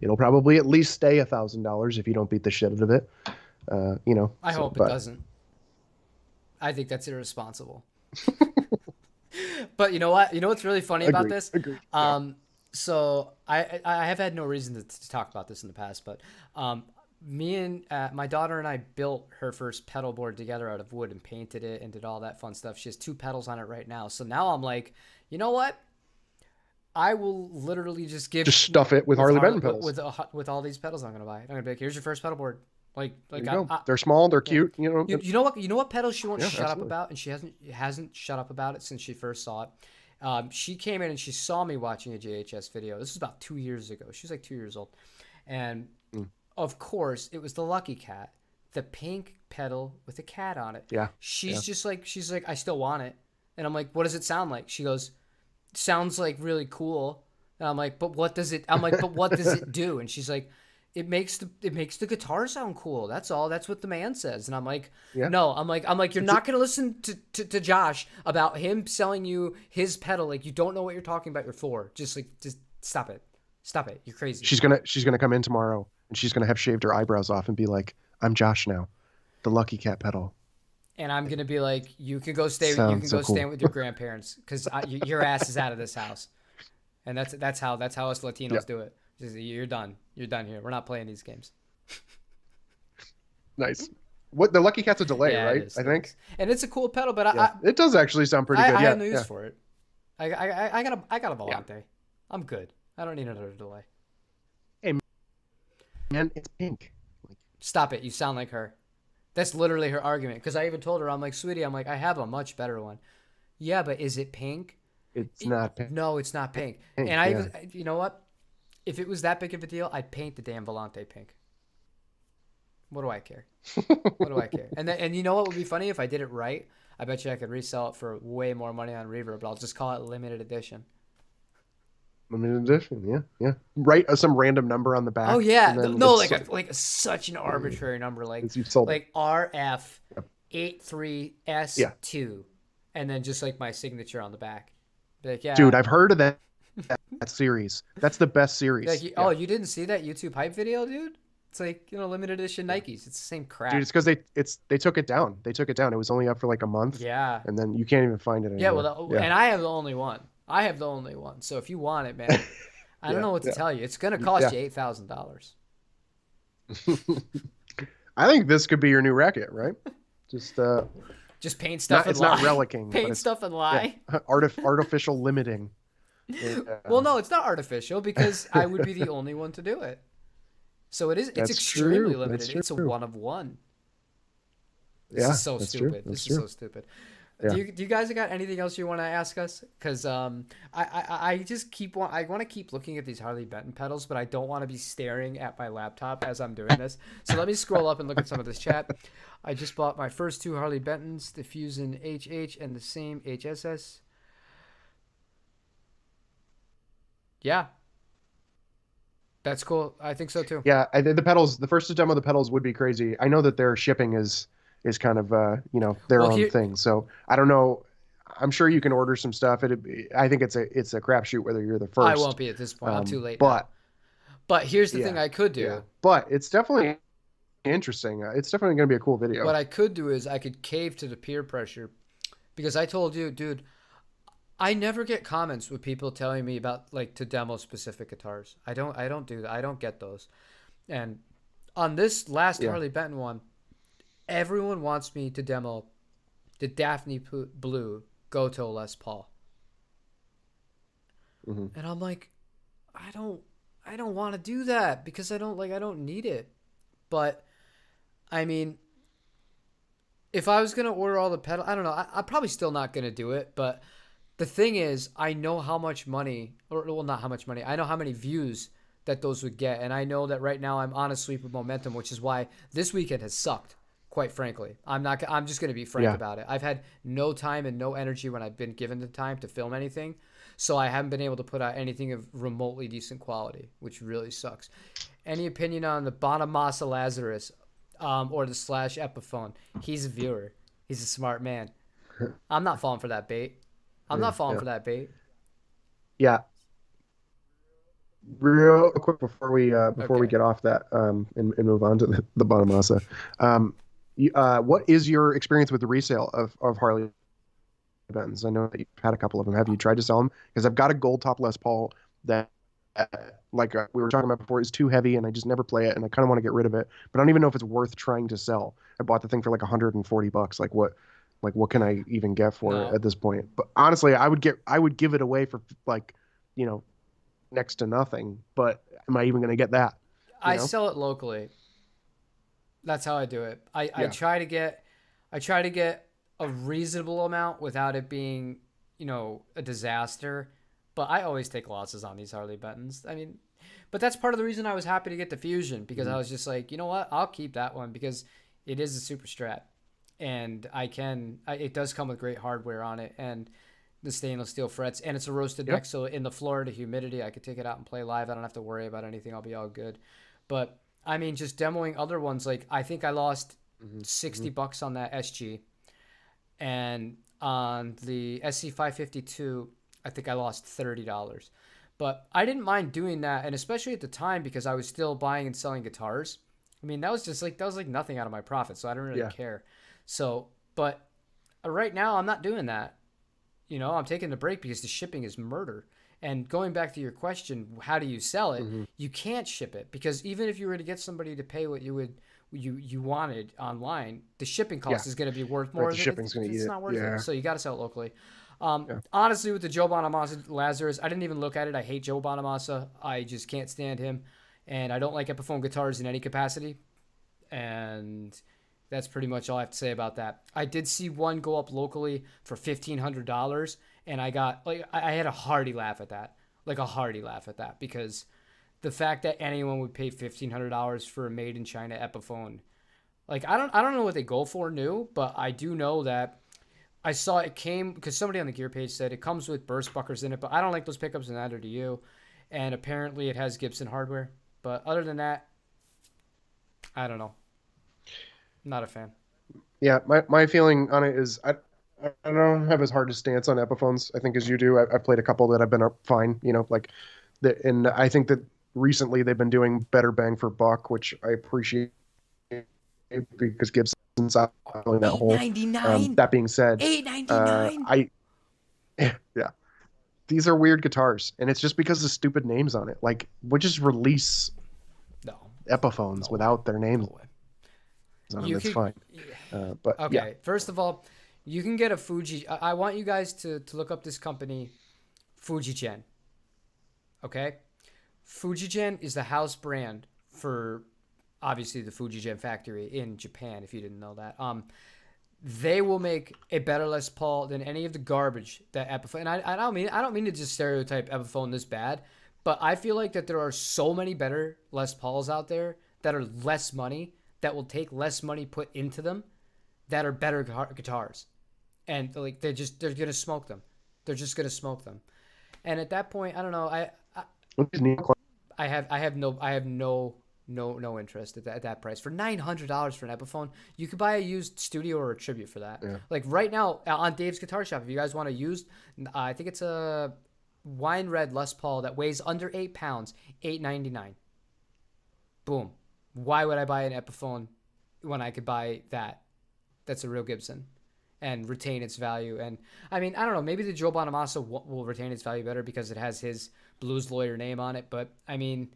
it'll probably at least stay $1,000 if you don't beat the shit out of it. I So, hope it but doesn't. I think that's irresponsible. But you know what? You know what's really funny about agreed, this? agreed. Yeah. So I have had no reason to talk about this in the past, but me and my daughter and I built her first pedal board together out of wood and painted it and did all that fun stuff. She has 2 pedals on it right now. So now I'm like, you know what? I will literally just give Just stuff it with Harley Benton pedals. with all these pedals I'm gonna buy. I'm gonna be like, here's your first pedal board. There Like you I, go. I They're small, they're yeah. cute. You know what pedal she won't Yeah, shut up absolutely. about, and she hasn't shut up about it since she first saw it. She came in and she saw me watching a JHS video. This was about 2 years ago. She was like 2 years old, and Mm. of course it was the Lucky Cat, the pink pedal with a cat on it. Yeah, She's yeah. just like I still want it, and I'm like, what does it sound like? She goes, sounds like really cool. And I'm like, but what does it? I'm like, but what does it do? And she's like, it makes the guitar sound cool. That's all. That's what the man says. And I'm like, Yeah. no, I'm like, you're It's not gonna listen to Josh about him selling you his pedal. Like, you don't know what you're talking about. You're four. Just stop it. Stop it. You're crazy. she's gonna come in tomorrow and she's gonna have shaved her eyebrows off and be like, "I'm Josh now, the Lucky Cat pedal." And I'm gonna be like, you can go stay. You Sounds can so go cool. stay with your grandparents because your ass is out of this house. And that's how us Yeah. Latinos do it. Just, you're done. You're done here. We're not playing these games. Nice. What the Lucky Cat's a delay, Yeah, it right? is. I It think. is. And it's a cool pedal, but Yeah. It does actually sound pretty good. I Yeah. have no use Yeah. for it. I got a Yeah. Volante. I'm good. I don't need another delay. Hey man, it's pink. Like, Stop it. You sound like her. That's literally her argument. Because I even told her, I'm like, sweetie, I'm like, I have a much better one. Yeah, but is it pink? it's not pink. No, it's not pink. Pink, And I yeah. even, you know what? If it was that big of a deal, I'd paint the damn Volante pink. What do I care? What do I care? And you know what would be funny if I did it right? I bet you I could resell it for way more money on Reverb, but I'll just call it limited edition. Limited edition. Yeah. Yeah. Write some random number on the back. Oh yeah, and then no, it's like such an arbitrary number, like you've sold it. RF Yeah. 83S2, and then just like my signature on the back. Be like, yeah, Dude, I've heard of that series. That's the best series. like, Yeah. oh, you didn't see that YouTube hype video, dude? It's like, limited edition Nikes. It's the same crap. Dude, it's because they took it down. They took it down. It was only up for like a month. Yeah. And then you can't even find it Yeah, anymore. well, and I have the only one. So if you want it, man, I don't know what to tell you. It's gonna cost you $8,000. I think this could be your new racket, right? Just paint stuff and it's lie. not relicking, but Paint it's stuff and lie. artificial limiting. Yeah. Well, no, it's not artificial because I would be the only one to do it. So it's That's extremely true. limited. That's It's a true. one of one. This Yeah, is so that's true. stupid. That's This is true. so stupid. Yeah. Do you guys got anything else you want to ask us? Because I just I want to keep looking at these Harley Benton pedals, but I don't want to be staring at my laptop as I'm doing this. So let me scroll up and look at some of this chat. I just bought my first two Harley Bentons, the Fusion HH and the same HSS. Yeah, that's cool. I think so too. Yeah, I think the first demo of the pedals would be crazy. I know that their shipping is kind of their Well, own thing. So I don't know. I'm sure you can order some stuff. I think it's a crapshoot whether you're the first. I won't be at this point. I'm too late. But now. But here's the yeah, thing I could do. yeah. But it's definitely interesting. It's definitely going to be a cool video. What I could do is I could cave to the peer pressure, because I told you, dude, I never get comments with people telling me about like to demo specific guitars. I don't do that. I don't get those. And on this last Yeah. Harley Benton one, everyone wants me to demo the Daphne Blue Goto Les Paul. Mhm. And I'm like, I don't want to do that because I don't need it. But I mean, if I was gonna order all the pedal, I don't know. I'm probably still not gonna do it. But the thing is, I know how much money, or well, not how much money. I know how many views that those would get, and I know that right now I'm on a sweep of momentum, which is why this weekend has sucked. Quite frankly, I'm just gonna be frank Yeah. about it. I've had no time and no energy when I've been given the time to film anything, so I haven't been able to put out anything of remotely decent quality, which really sucks. Any opinion on the Bonamassa Lazarus, or the Slash Epiphone? He's a viewer. He's a smart man. I'm not falling for that bait. I'm not falling for that bait. Yeah. Real quick before we Okay. get off that and move on to the Bonamassa. What is your experience with the resale of Harley Bentons? I know that you've had a couple of them. Have you tried to sell them? Because I've got a gold top Les Paul that, we were talking about before, is too heavy and I just never play it and I kind of want to get rid of it, but I don't even know if it's worth trying to sell. I bought the thing for like $140. What can I even get for it at this point? But honestly, I would give it away for next to nothing. But am I even going to get that? I sell it locally. That's how I do it. I try to get a reasonable amount without it being, a disaster. But I always take losses on these Harley Bentons. I mean, but that's part of the reason I was happy to get the Fusion, because I was just like, you know what? I'll keep that one because it is a super strat. And it does come with great hardware on it and the stainless steel frets, and it's a roasted neck. So in the Florida humidity, I could take it out and play live. I don't have to worry about anything. I'll be all good. But I mean, just demoing other ones, like I think I lost Hmm. Hmm. $60 on that SG, and on the SC552, I think I lost $30. But I didn't mind doing that, and especially at the time because I was still buying and selling guitars. I mean, that was like nothing out of my profit, so I don't really Yeah. care. So, but right now I'm not doing that. I'm taking the break because the shipping is murder. And going back to your question, how do you sell it? Hmm. You can't ship it because even if you were to get somebody to pay what you wanted online, the shipping Yeah. cost is going to be worth Right. more. The shipping's gonna eat It's it. not worth it. Yeah. So you got to sell it locally. Yeah. Honestly, with the Joe Bonamassa Lazarus, I didn't even look at it. I hate Joe Bonamassa. I just can't stand him, and I don't like Epiphone guitars in any capacity. And that's pretty much all I have to say about that. I did see one go up locally for $1,500, and I got like I had a hearty laugh at that, like a hearty laugh at that, because the fact that anyone would pay $1,500 for a made in China Epiphone, like I don't know what they go for new, but I do know that I saw it came because somebody on the gear page said it comes with burst buckers in it, but I don't like those pickups, and neither do you. And apparently it has Gibson hardware, but other than that, I don't know. Not a fan. Yeah. My feeling on it is I don't have as hard a stance on Epiphones, I think, as you do. I've played a couple that have been fine, like and I think that recently they've been doing better bang for buck, which I appreciate because Gibson's out filling that Eight hole. ninety nine. That being said, 8.99. I yeah, these are weird guitars, and it's just because of stupid names on it. Like, we'll just release No, Epiphones no way, without their names no way. on them. You It's could. fine. But yeah, Okay, first of all, you can get a Fuji. I want you guys to look up this company, Fujigen. Okay, Fujigen is the house brand for obviously the Fujigen factory in Japan. If you didn't know that, they will make a better Les Paul than any of the garbage that Epiphone. And I don't mean to just stereotype Epiphone this bad, but I feel like that there are so many better Les Pauls out there that are less money that will take less money put into them that are better guitars, and like they're gonna smoke them. They're just gonna smoke them. And at that point, I don't know. I have no interest at that price for $900 for an Epiphone. You could buy a used studio or a tribute for that. yeah. Like right now on Dave's Guitar Shop, if you guys want a used, I think it's a wine red Les Paul that weighs under 8 pounds, $8.99. Boom. Why would I buy an Epiphone when I could buy that? That's a real Gibson and retain its value. And I mean, I don't know. Maybe the Joe Bonamassa will retain its value better because it has his blues lawyer name on it. But I mean,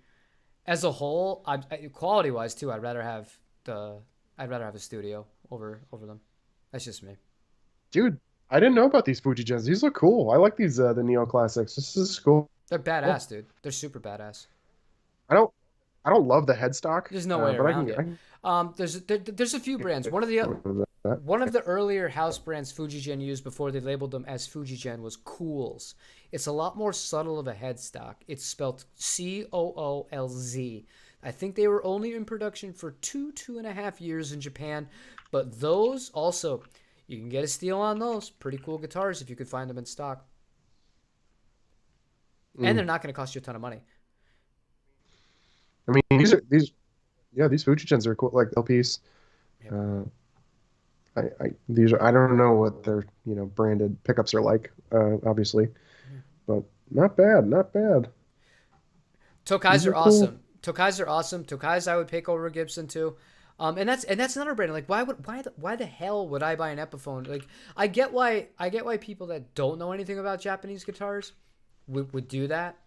as a whole, quality wise too, I'd rather have a studio over them. That's just me. Dude, I didn't know about these Fujigens. These look cool. I like these the Neo Classics. This is cool. They're badass, dude. They're super badass. I don't I don't love the headstock, There's no way but around I it. can There's a few brands. that. One of the earlier house brands Fujigen used before they labeled them as Fujigen was Cools. It's a lot more subtle of a headstock. It's spelled Coolz. I think they were only in production for 2.5 years in Japan, but those also, you can get a steal on those. Pretty cool guitars if you could find them in stock. And they're Mm. not going to cost you a ton of money. I mean, these Fujigens are cool. Like the piece. Yep. These are, I don't know what their branded pickups are like, obviously, but not bad, not bad. Tokais These are are cool. awesome. Tokais are awesome. Tokais I would pick over Gibson too. And that's another brand. Like why the hell would I buy an Epiphone? Like I get why people that don't know anything about Japanese guitars would do that.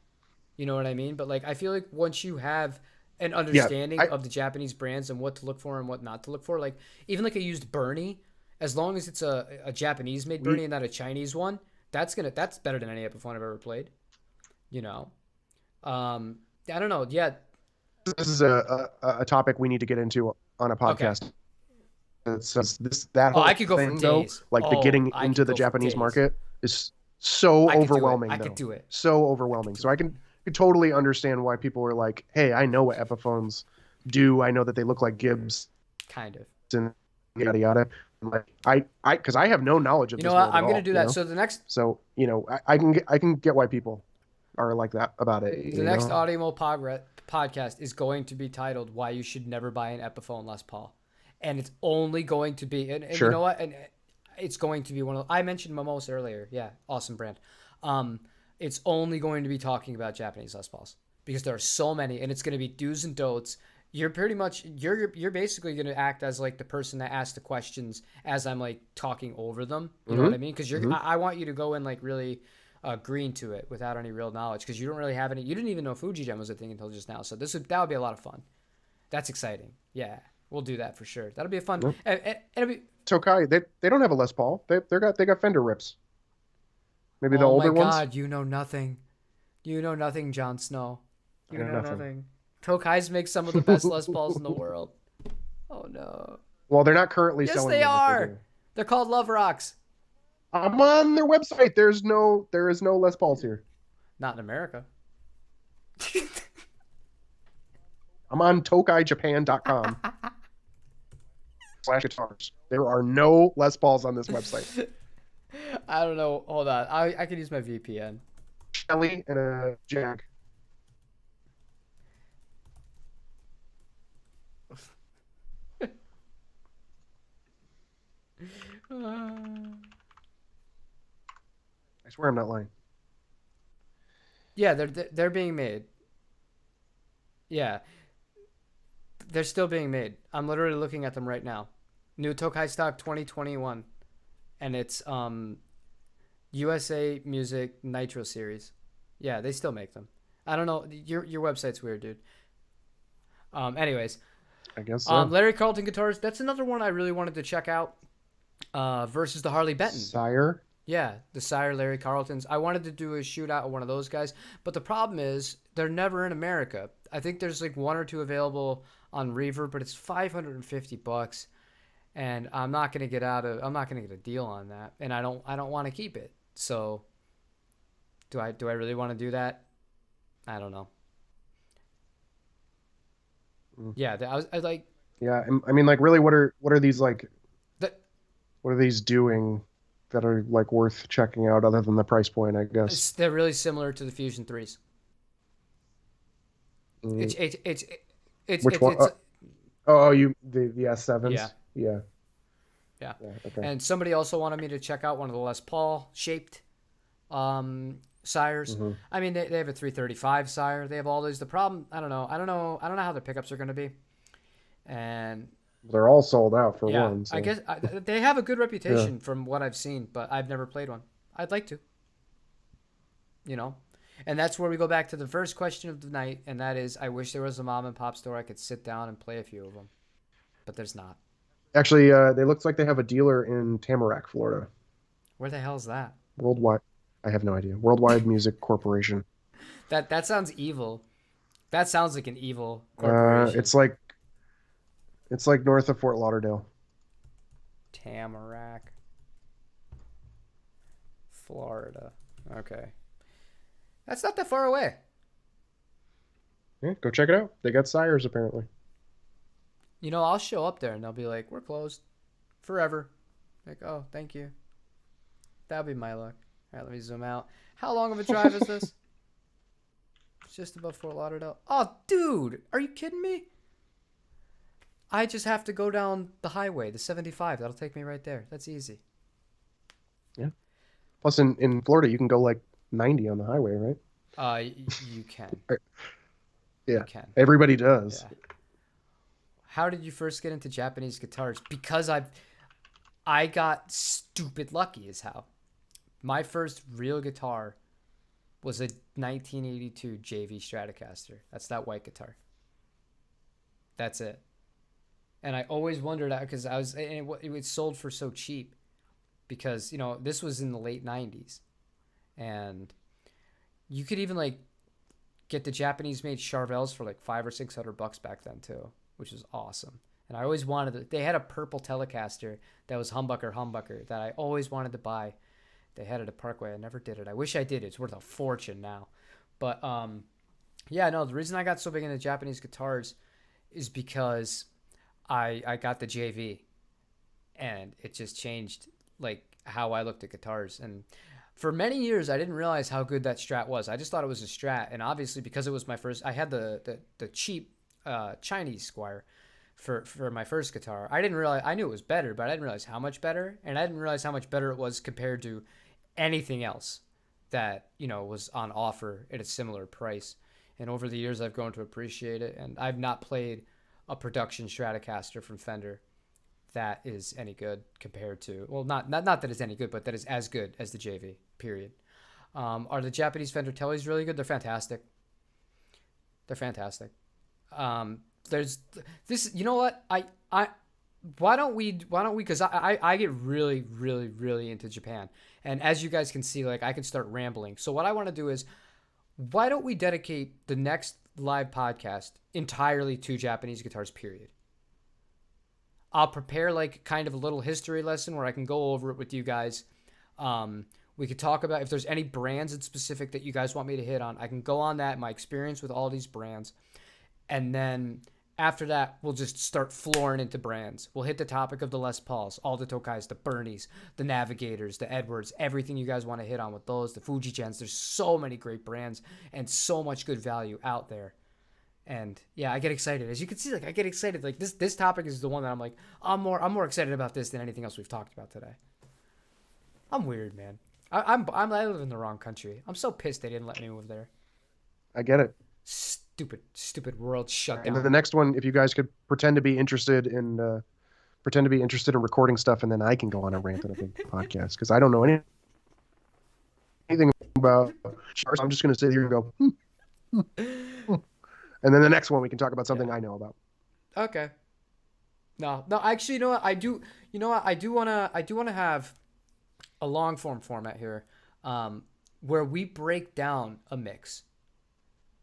You know what I mean? But like I feel like once you have an Yeah, understanding I of the Japanese brands and what to look for and what not to look for, like even like a used Bernie, as long as it's a Japanese made we Bernie and not a Chinese one, that's better than any Epiphone I've ever played. You know. I don't know. Yeah. this is a topic we need to get into on a Okay. podcast. So that Oh, whole I could go for thing though, days. like the Oh, getting I into could the go for Japanese days. market is so I could do it. I overwhelming could though, do it. so I could overwhelming. do So it. I could totally understand why people are like, "Hey, I know what Epiphones do. I know that they look like Gibbs Kind of. and yada yada." Like because I have no knowledge of You know this what? world at I'm gonna all, do that. So So I can get why people. are like that about it. The next Audiomo podcast is going to be titled "Why You Should Never Buy an Epiphone Les Paul," and it's only going to be and you know Sure. what? And it's going to be one of I mentioned Mimos earlier. Yeah, awesome brand. It's only going to be talking about Japanese Les Pauls because there are so many, and it's going to be do's and don'ts. You're pretty much you're basically going to act as like the person that asks the questions as I'm like talking over them. You know what I mean? Because I want you to go in like really green to it without any real knowledge because you don't really have any. You didn't even know Fuji Gem was a thing until just now. So that would be a lot of fun. That's exciting. Yeah, we'll do that for sure. That'll be a fun. It'll be. Tokai, they don't have a Les Paul. They got Fender rips. Maybe the Oh my older ones. God, you know nothing. You know nothing, Jon Snow. I You know know nothing. nothing. Tokai's make some of the best Les Pauls in the world. Oh no. Well, they're not currently Yes, selling they them. But they are. do. They're called Love Rocks. I'm on their website. There is no Les Pauls here. Not in America. I'm on tokaijapan.com /guitars. There are no Les Pauls on this website. I don't know. Hold on. I could use my VPN. Shelly and a Jag. I swear I'm not lying. Yeah, they're being made. Yeah, they're still being made. I'm literally looking at them right now. New Tokai stock 2021, and it's USA Music Nitro series. Yeah, they still make them. I don't know. Your website's weird, dude. Anyways, I guess so. Larry Carlton guitars. That's another one I really wanted to check out. Versus the Harley Benton. Sire. Yeah, the Sire Larry Carltons. I wanted to do a shootout of one of those guys, but the problem is they're never in America. I think there's like one or two available on Reverb, but it's $550, and I'm not gonna get a deal on that, and I don't want to keep it. So, do I really want to do that? I don't know. Yeah, I was like. Yeah, I mean, like, really, what are these like? The, What are these doing that are like worth checking out other than the price point? I guess. they're really similar to the Fusion 3s. Mm, It's Which one? You the S7s. Yeah. Yeah. Yeah. Okay. And somebody also wanted me to check out one of the Les Paul shaped sires. Mm-hmm. I mean, they have a 335 sire. They have all these. The problem, I don't know how their pickups are going to be. And They're all sold out for yeah, one. So. I guess they have a good reputation from what I've seen, but I've never played one. I'd like to. And that's where we go back to the first question of the night, and that is, I wish there was a mom and pop store I could sit down and play a few of them, but there's not. Actually, they looks like they have a dealer in Tamarack, Florida. Where the hell is that? Worldwide. I have no idea. Worldwide Music Corporation. That sounds evil. That sounds like an evil corporation. It's like north of Fort Lauderdale. Tamarack, Florida. Okay. That's not that far away. Yeah, go check it out. They got sires apparently. I'll show up there and they'll be like, we're closed forever. Like, oh, thank you. That'll be my luck. All right, let me zoom out. How long of a drive is this? It's just above Fort Lauderdale. Oh, dude, are you kidding me? I just have to go down the highway, the 75. That'll take me right there. That's easy. Yeah. Plus, in Florida, you can go like 90 on the highway, right? You can. Yeah. You can. Everybody does. Yeah. How did you first get into Japanese guitars? Because I got stupid lucky is how. My first real guitar was a 1982 JV Stratocaster. That's that white guitar. That's it. And I always wondered because it was sold for so cheap because, this was in the late 90s. And you could even like get the Japanese made Charvels for like $500 or $600 back then too, which was awesome. And I always wanted it. They had a purple Telecaster that was humbucker that I always wanted to buy. They had it at Parkway. I never did it. I wish I did. It's worth a fortune now. But yeah, no, the reason I got so big into Japanese guitars is because I got the JV and it just changed like how I looked at guitars. And For many years, I didn't realize how good that Strat was. I just thought it was a Strat, and obviously because it was my first, I had the cheap Chinese Squire for my first guitar. I didn't realize, I knew it was better, but I didn't realize how much better, and I didn't realize how much better it was compared to anything else that was on offer at a similar price. And over the years, I've grown to appreciate it, and I've not played a production Stratocaster from Fender that is any good compared to, well, not that it's any good, but that is as good as the JV, period. Are the Japanese Fender Tellies really good? They're fantastic. They're fantastic. There's this, you know what? Why don't we, because I get really, really, really into Japan. And as you guys can see, like, I can start rambling. So what I want to do is, why don't we dedicate the next live podcast entirely to Japanese guitars, period? I'll prepare like kind of a little history lesson where I can go over it with you guys. We could talk about if there's any brands in specific that you guys want me to hit on. I can go on that, my experience with all these brands. And then after that, we'll just start flooring into brands. We'll hit the topic of the Les Pauls, all the Tokais, the Bernies, the Navigators, the Edwards, everything you guys want to hit on with those, the Fujigens. There's so many great brands and so much good value out there. And yeah, I get excited. As you can see, like, I get excited. Like, this topic is the one that I'm like, I'm more excited about this than anything else we've talked about today. I'm weird, man. I live in the wrong country. I'm so pissed they didn't let me move there. I get it. Stupid world shut down. And then the next one, if you guys could pretend to be interested in recording stuff, and then I can go on a rant on a big podcast, because I don't know anything about guitars. I'm just going to sit here and go. And then the next one we can talk about something I know about. Okay. No. Actually, you know what? I do want to have a long form format here, where we break down a mix,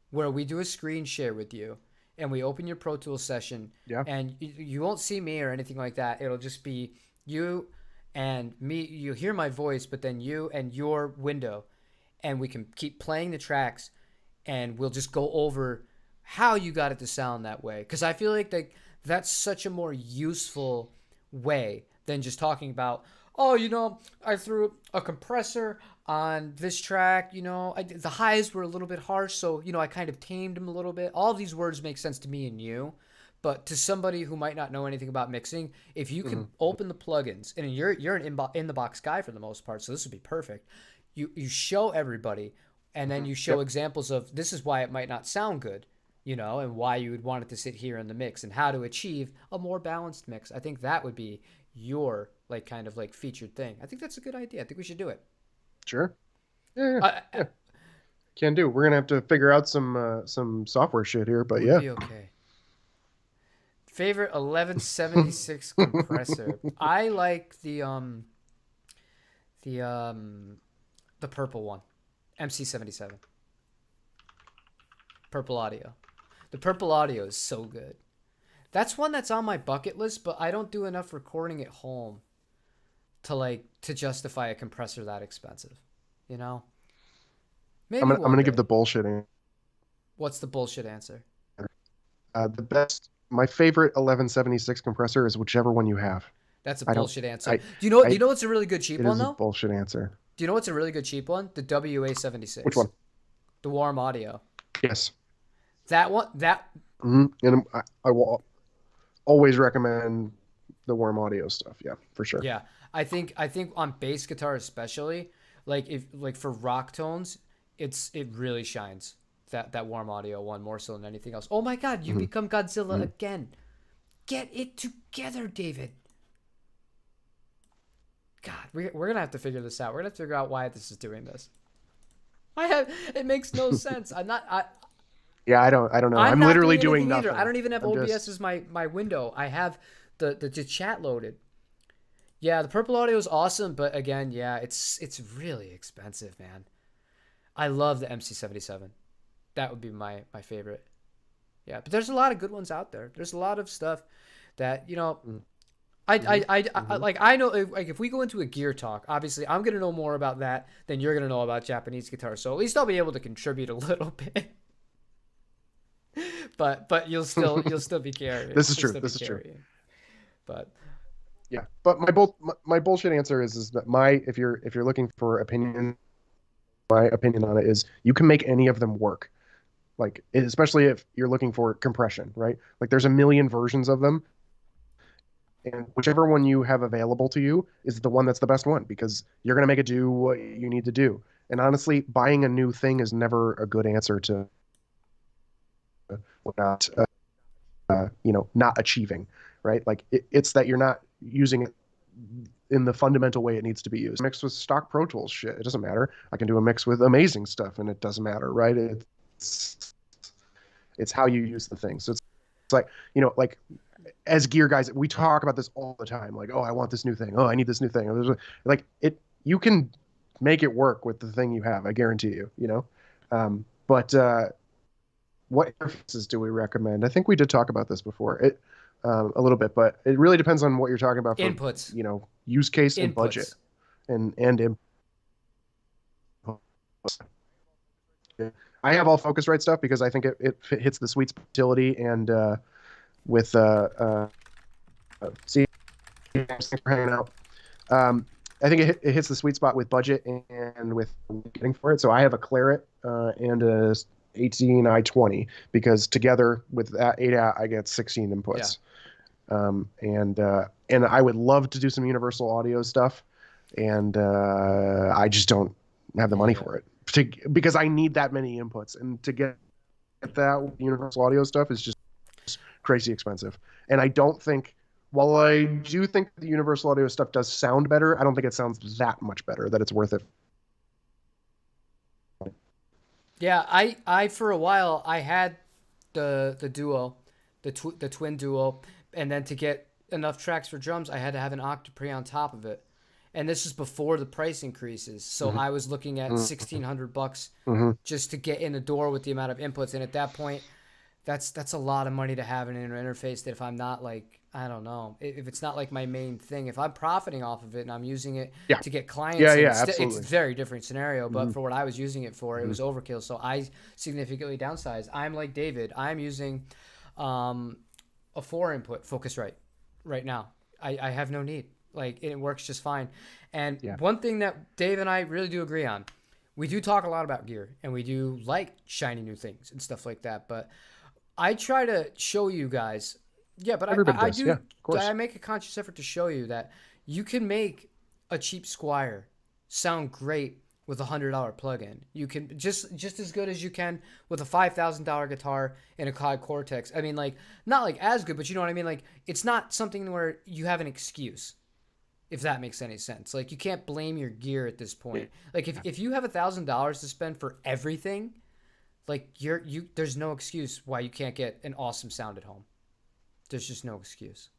where we do a screen share with you, and we open your Pro Tools session. Yeah. And you won't see me or anything like that. It'll just be you and me. You hear my voice, but then you and your window, and we can keep playing the tracks, and we'll just go over how you got it to sound that way. Because I feel like that's such a more useful way than just talking about, oh, I threw a compressor on this track, the highs were a little bit harsh, so, I kind of tamed them a little bit. All of these words make sense to me and you, but to somebody who might not know anything about mixing, if you can open the plugins, and you're an in-the-box guy for the most part, so this would be perfect. You show everybody, and then you show examples of this is why it might not sound good, and why you would want it to sit here in the mix, and how to achieve a more balanced mix. I think that would be your kind of featured thing. I think that's a good idea. I think we should do it. Sure. Yeah. Can do. We're gonna have to figure out some software shit here, but yeah. Be okay. Favorite 1176 compressor. I like the purple one, MC77. Purple Audio. The Purple Audio is so good. That's one that's on my bucket list, but I don't do enough recording at home to justify a compressor that expensive. Maybe I'm gonna give the bullshit answer. What's the bullshit answer? My favorite 1176 compressor is whichever one you have. That's a bullshit answer. Do you know what's a really good cheap one though? It is a bullshit answer. Do you know what's a really good cheap one? The WA76. Which one? The Warm Audio. Yes. That one. And I will always recommend the Warm Audio stuff. Yeah, for sure. Yeah, I think on bass guitar especially, if for rock tones, it really shines. That Warm Audio one more so than anything else. Oh my God, you become Godzilla again. Get it together, David. God, we're gonna have to figure this out. We're gonna have to figure out why this is doing this. It makes no sense. Yeah, I don't know. I'm literally doing nothing. I don't even have OBS as my window. I have the chat loaded. Yeah, the Purple Audio is awesome, but again, yeah, it's really expensive, man. I love the MC77. That would be my favorite. Yeah, but there's a lot of good ones out there. There's a lot of stuff that I know, if we go into a gear talk, obviously I'm gonna know more about that than you're gonna know about Japanese guitar. So at least I'll be able to contribute a little bit. But you'll still be carrying. This is true. This is true. But yeah, but my bullshit answer is that if you're looking for opinion my opinion on it is you can make any of them work. Like especially if you're looking for compression, right? Like there's a million versions of them, and whichever one you have available to you is the one that's the best one because you're going to make it do what you need to do. And honestly, buying a new thing is never a good answer to not not achieving, right? Like it's that you're not using it in the fundamental way it needs to be used. Mixed with stock Pro Tools shit, it doesn't matter. I can do a mix with amazing stuff, and it doesn't matter, right? It's how you use the thing. So it's like like as gear guys, we talk about this all the time. Like, oh, I want this new thing. Oh, I need this new thing. Like it, you can make it work with the thing you have. I guarantee you. But what interfaces do we recommend? I think we did talk about this before. A little bit, but it really depends on what you're talking about for Inputs. use case and budget Inputs. and inputs. I have all Focusrite stuff because I think it hits the sweet spot utility and with see thanks for hanging out. I think it hits the sweet spot with budget and with getting for it. So I have a Claret and a 18i20 because together with that 8-out I get 16 inputs. And I would love to do some Universal Audio stuff, and I just don't have the money for it because I need that many inputs, and to get that Universal Audio stuff is just crazy expensive. And I don't think, while I do think the Universal Audio stuff does sound better, I don't think it sounds that much better that it's worth it. Yeah, I for a while I had the duo, the twin duo, and then to get enough tracks for drums, I had to have an Octopre on top of it. And this is before the price increases, so I was looking at $1,600 just to get in the door with the amount of inputs. And at that point, that's a lot of money to have in an interface that if I'm not like, I don't know, if it's not like my main thing, if I'm profiting off of it and I'm using it to get clients, it's a very different scenario. But for what I was using it for, it was overkill. So I significantly downsized. I'm like David. I'm using a 4-input Focusrite right now. I have no need. Like it works just fine. And one thing that Dave and I really do agree on, we do talk a lot about gear and we do like shiny new things and stuff like that. But I try to show you guys, but I do. Yeah, of course. I make a conscious effort to show you that you can make a cheap Squire sound great with a $100 plugin. You can just as good as you can with a $5,000 guitar and a Cloud Cortex. I mean, like not like as good, but you know what I mean. Like it's not something where you have an excuse, if that makes any sense. Like you can't blame your gear at this point. Like if you have $1,000 to spend for everything, like there's no excuse why you can't get an awesome sound at home. There's just no excuse.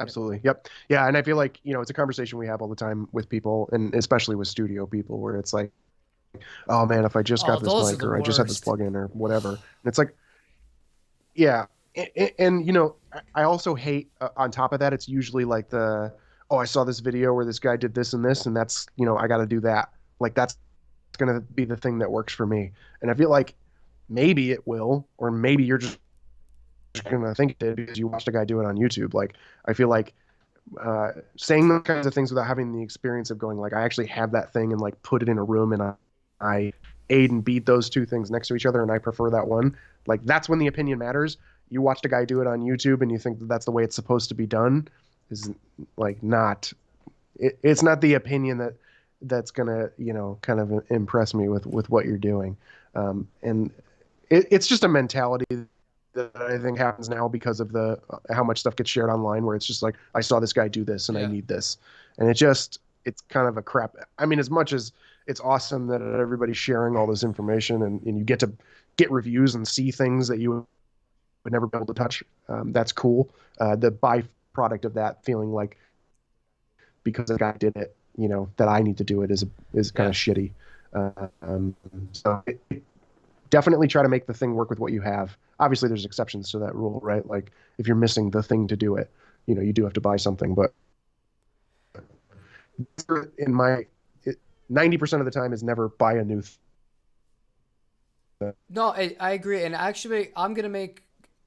Absolutely. Yep. Yeah. And I feel like, it's a conversation we have all the time with people, and especially with studio people, where it's like, oh man, if I just got this mic or I just had this plugin or whatever. And it's like, yeah. And I also hate on top of that, it's usually like I saw this video where this guy did this and this, and that's, I got to do that. Like that's going to be the thing that works for me. And I feel like maybe it will, or maybe you're just going to think it did because you watched a guy do it on YouTube. Like, I feel like saying those kinds of things without having the experience of going like, I actually have that thing and like put it in a room and I aid and beat those two things next to each other and I prefer that one. Like, that's when the opinion matters. You watched a guy do it on YouTube and you think that that's the way it's supposed to be done is like not, it's not the opinion that's going to, kind of impress me with what you're doing. And it's just a mentality that I think happens now because of how much stuff gets shared online where it's just like, I saw this guy do this and I need this. And it's kind of a crap. I mean, as much as it's awesome that everybody's sharing all this information and you get to get reviews and see things that you would never be able to touch. That's cool. The byproduct of that feeling like because the guy did it, that I need to do it is kind of shitty. So definitely try to make the thing work with what you have. Obviously there's exceptions to that rule, right? Like if you're missing the thing to do it, you do have to buy something, but in 90% of the time is never buy a new No, I agree. And actually I'm going to make,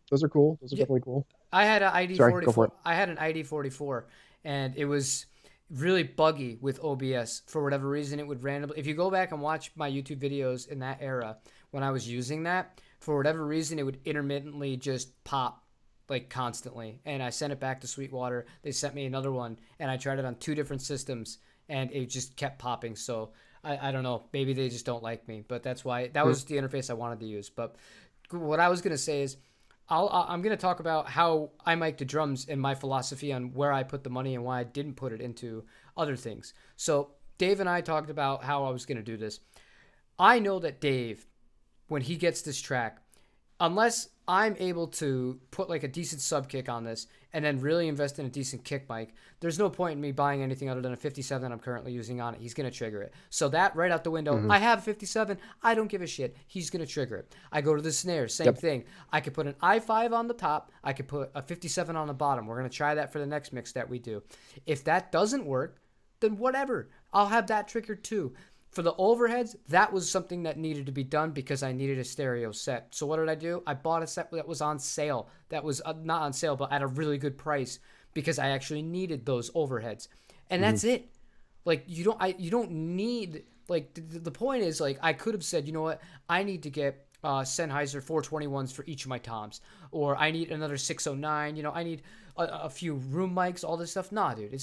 those are cool. Those are definitely cool. I had an ID44. Sorry, go for it. I had an ID44 and it was really buggy with OBS for whatever reason. It would randomly, if you go back and watch my YouTube videos in that era when I was using that, for whatever reason, it would intermittently just pop like constantly. And I sent it back to Sweetwater. They sent me another one, and I tried it on 2 different systems, and it just kept popping. So I don't know. Maybe they just don't like me, but that's why that was the interface I wanted to use. But what I was gonna say is, I'm going to talk about how I mic the drums and my philosophy on where I put the money and why I didn't put it into other things. So Dave and I talked about how I was going to do this. I know that Dave, when he gets this track, unless I'm able to put like a decent sub kick on this and then really invest in a decent kick mic, there's no point in me buying anything other than a 57 I'm currently using on it. He's going to trigger it. So that right out the window, I have a 57. I don't give a shit. He's going to trigger it. I go to the snare, same thing. I could put an i5 on the top. I could put a 57 on the bottom. We're going to try that for the next mix that we do. If that doesn't work, then whatever. I'll have that triggered too. For the overheads, that was something that needed to be done because I needed a stereo set. So what did I do? I bought a set that was on sale. That was not on sale, but at a really good price because I actually needed those overheads. And that's it. Like you don't need, like the point is, like, I could have said, you know what? I need to get Sennheiser 421s for each of my toms, or I need another 609. You know, I need a few room mics, all this stuff. Nah, dude.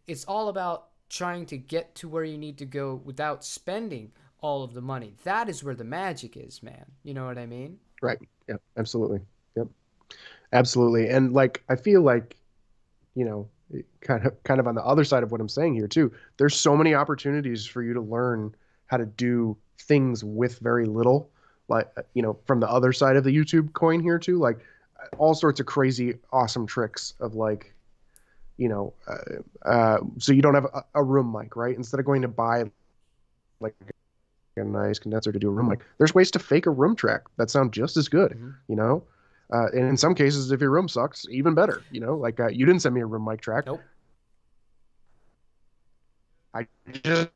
It's all about trying to get to where you need to go without spending all of the money. That is where the magic is, man. You know what I mean? Right. Yeah, absolutely. Yep. Absolutely. And like, I feel like, you know, kind of on the other side of what I'm saying here too, there's so many opportunities for you to learn how to do things with very little, like, you know, from the other side of the YouTube coin here too, like all sorts of crazy, awesome tricks of like, you know, so you don't have a room mic, right? Instead of going to buy like a nice condenser to do a room mic, there's ways to fake a room track that sound just as good, you know? And in some cases, if your room sucks, even better, you know? Like you didn't send me a room mic track. Nope. I just,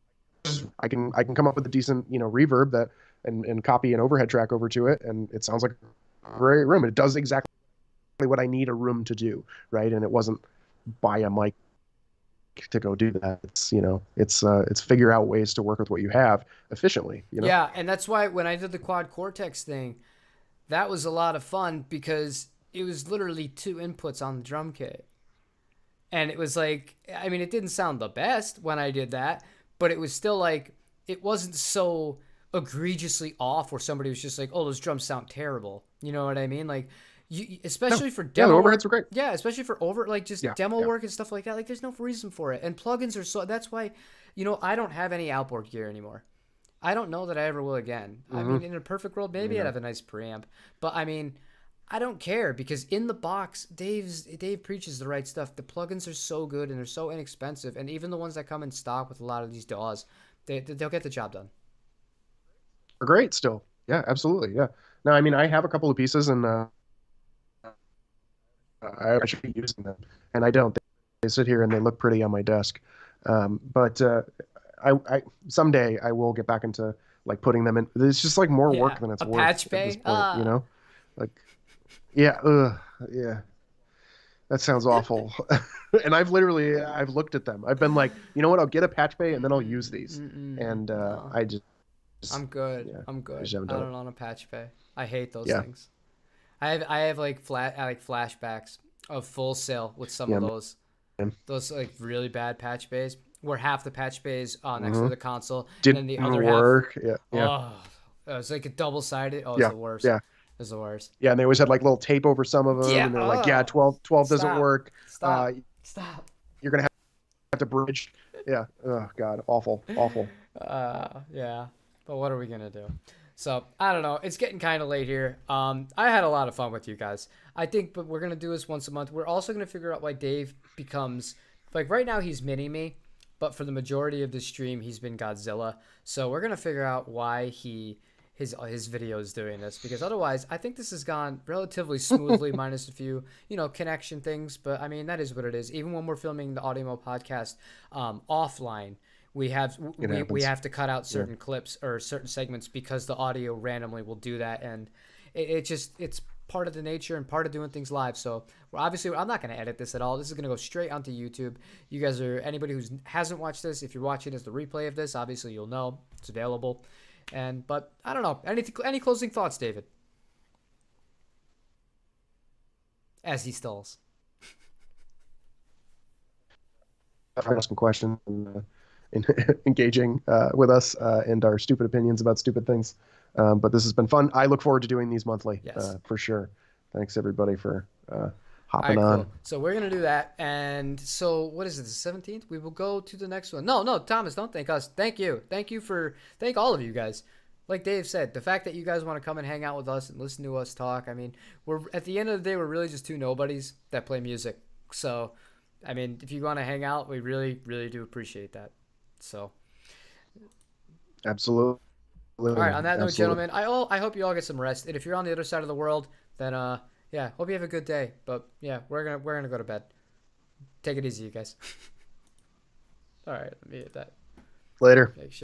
I can come up with a decent, you know, reverb that and copy an overhead track over to it, and it sounds like a great room. It does exactly what I need a room to do, right? And it wasn't buy a mic to go do that. It's, you know, it's figure out ways to work with what you have efficiently, you know? Yeah, and that's why when I did the Quad Cortex thing, that was a lot of fun because it was literally 2 inputs on the drum kit. And it was like, I mean, it didn't sound the best when I did that, but it was still like, it wasn't so egregiously off where somebody was just like, oh, those drums sound terrible. You know what I mean? Like, especially for demo the work. overheads were great. Yeah, especially for like just demo work and stuff like that. Like, there's no reason for it. And plugins are so, that's why, you know, I don't have any outboard gear anymore. I don't know that I ever will again. I mean, in a perfect world, maybe I'd have a nice preamp. But I mean, I don't care because in the box, Dave preaches the right stuff. The plugins are so good and they're so inexpensive. And even the ones that come in stock with a lot of these DAWs, they'll get the job done. They're great still. Yeah, absolutely. Yeah. No, I mean, I have a couple of pieces and I should be using them, and I don't. They sit here and they look pretty on my desk. But I someday I will get back into like putting them in. It's just like more work than it's a worth patch at bay? this point, you know? Like, yeah, yeah. That sounds awful. And I've looked at them. I've been like, you know what? I'll get a patch bay and then I'll use these. And No. I just I'm good. yeah, I'm good. just I haven't done don't it. want a patch bay. I hate those Yeah. things. I have like flashbacks of Full Sail with some Yeah, of those like really bad patch bays where half the patch bays next to the console and then didn't the other half. work. Yeah, yeah, Oh, it was like a double sided. Oh, it's yeah, the worst. yeah. It's the worst. Yeah, and they always had like little tape over some of them, Yeah. and they're like, yeah, 12 doesn't Stop. work. Stop. Stop. You're gonna have to bridge. Yeah. Oh God, awful, awful. Yeah. But what are we gonna do? So I don't know. It's getting kind of late here. I had a lot of fun with you guys. I think, but we're gonna do this once a month. We're also gonna figure out why Dave becomes like right now he's mini me, but for the majority of the stream he's been Godzilla. So we're gonna figure out why his videos doing this because otherwise I think this has gone relatively smoothly minus a few connection things. But I mean that is what it is. Even when we're filming the Audiomo podcast offline. We have to cut out certain clips or certain segments because the audio randomly will do that, and it's part of the nature and part of doing things live. So obviously I'm not going to edit this at all. This is going to go straight onto YouTube. You guys are, anybody who hasn't watched this, if you're watching as the replay of this, obviously you'll know it's available. But I don't know. Any closing thoughts, David? As he stalls. For asking questions and engaging with us and our stupid opinions about stupid things. But this has been fun. I look forward to doing these monthly, Yes. for sure. Thanks everybody for All hopping right, on. cool. So we're gonna do that, and so what is it? The 17th. We will go to the next one. No, Thomas, don't thank us. Thank you. Thank all of you guys. Like Dave said, the fact that you guys want to come and hang out with us and listen to us talk. I mean, we're at the end of the day, we're really just two nobodies that play music. So, I mean, if you want to hang out, we really, really do appreciate that. So, Absolutely. all right. On that note, Absolutely. gentlemen, I hope you all get some rest. And if you're on the other side of the world, then yeah, hope you have a good day. But yeah, we're gonna go to bed. Take it easy, you guys. All right, let me hit that. Later. Make sure.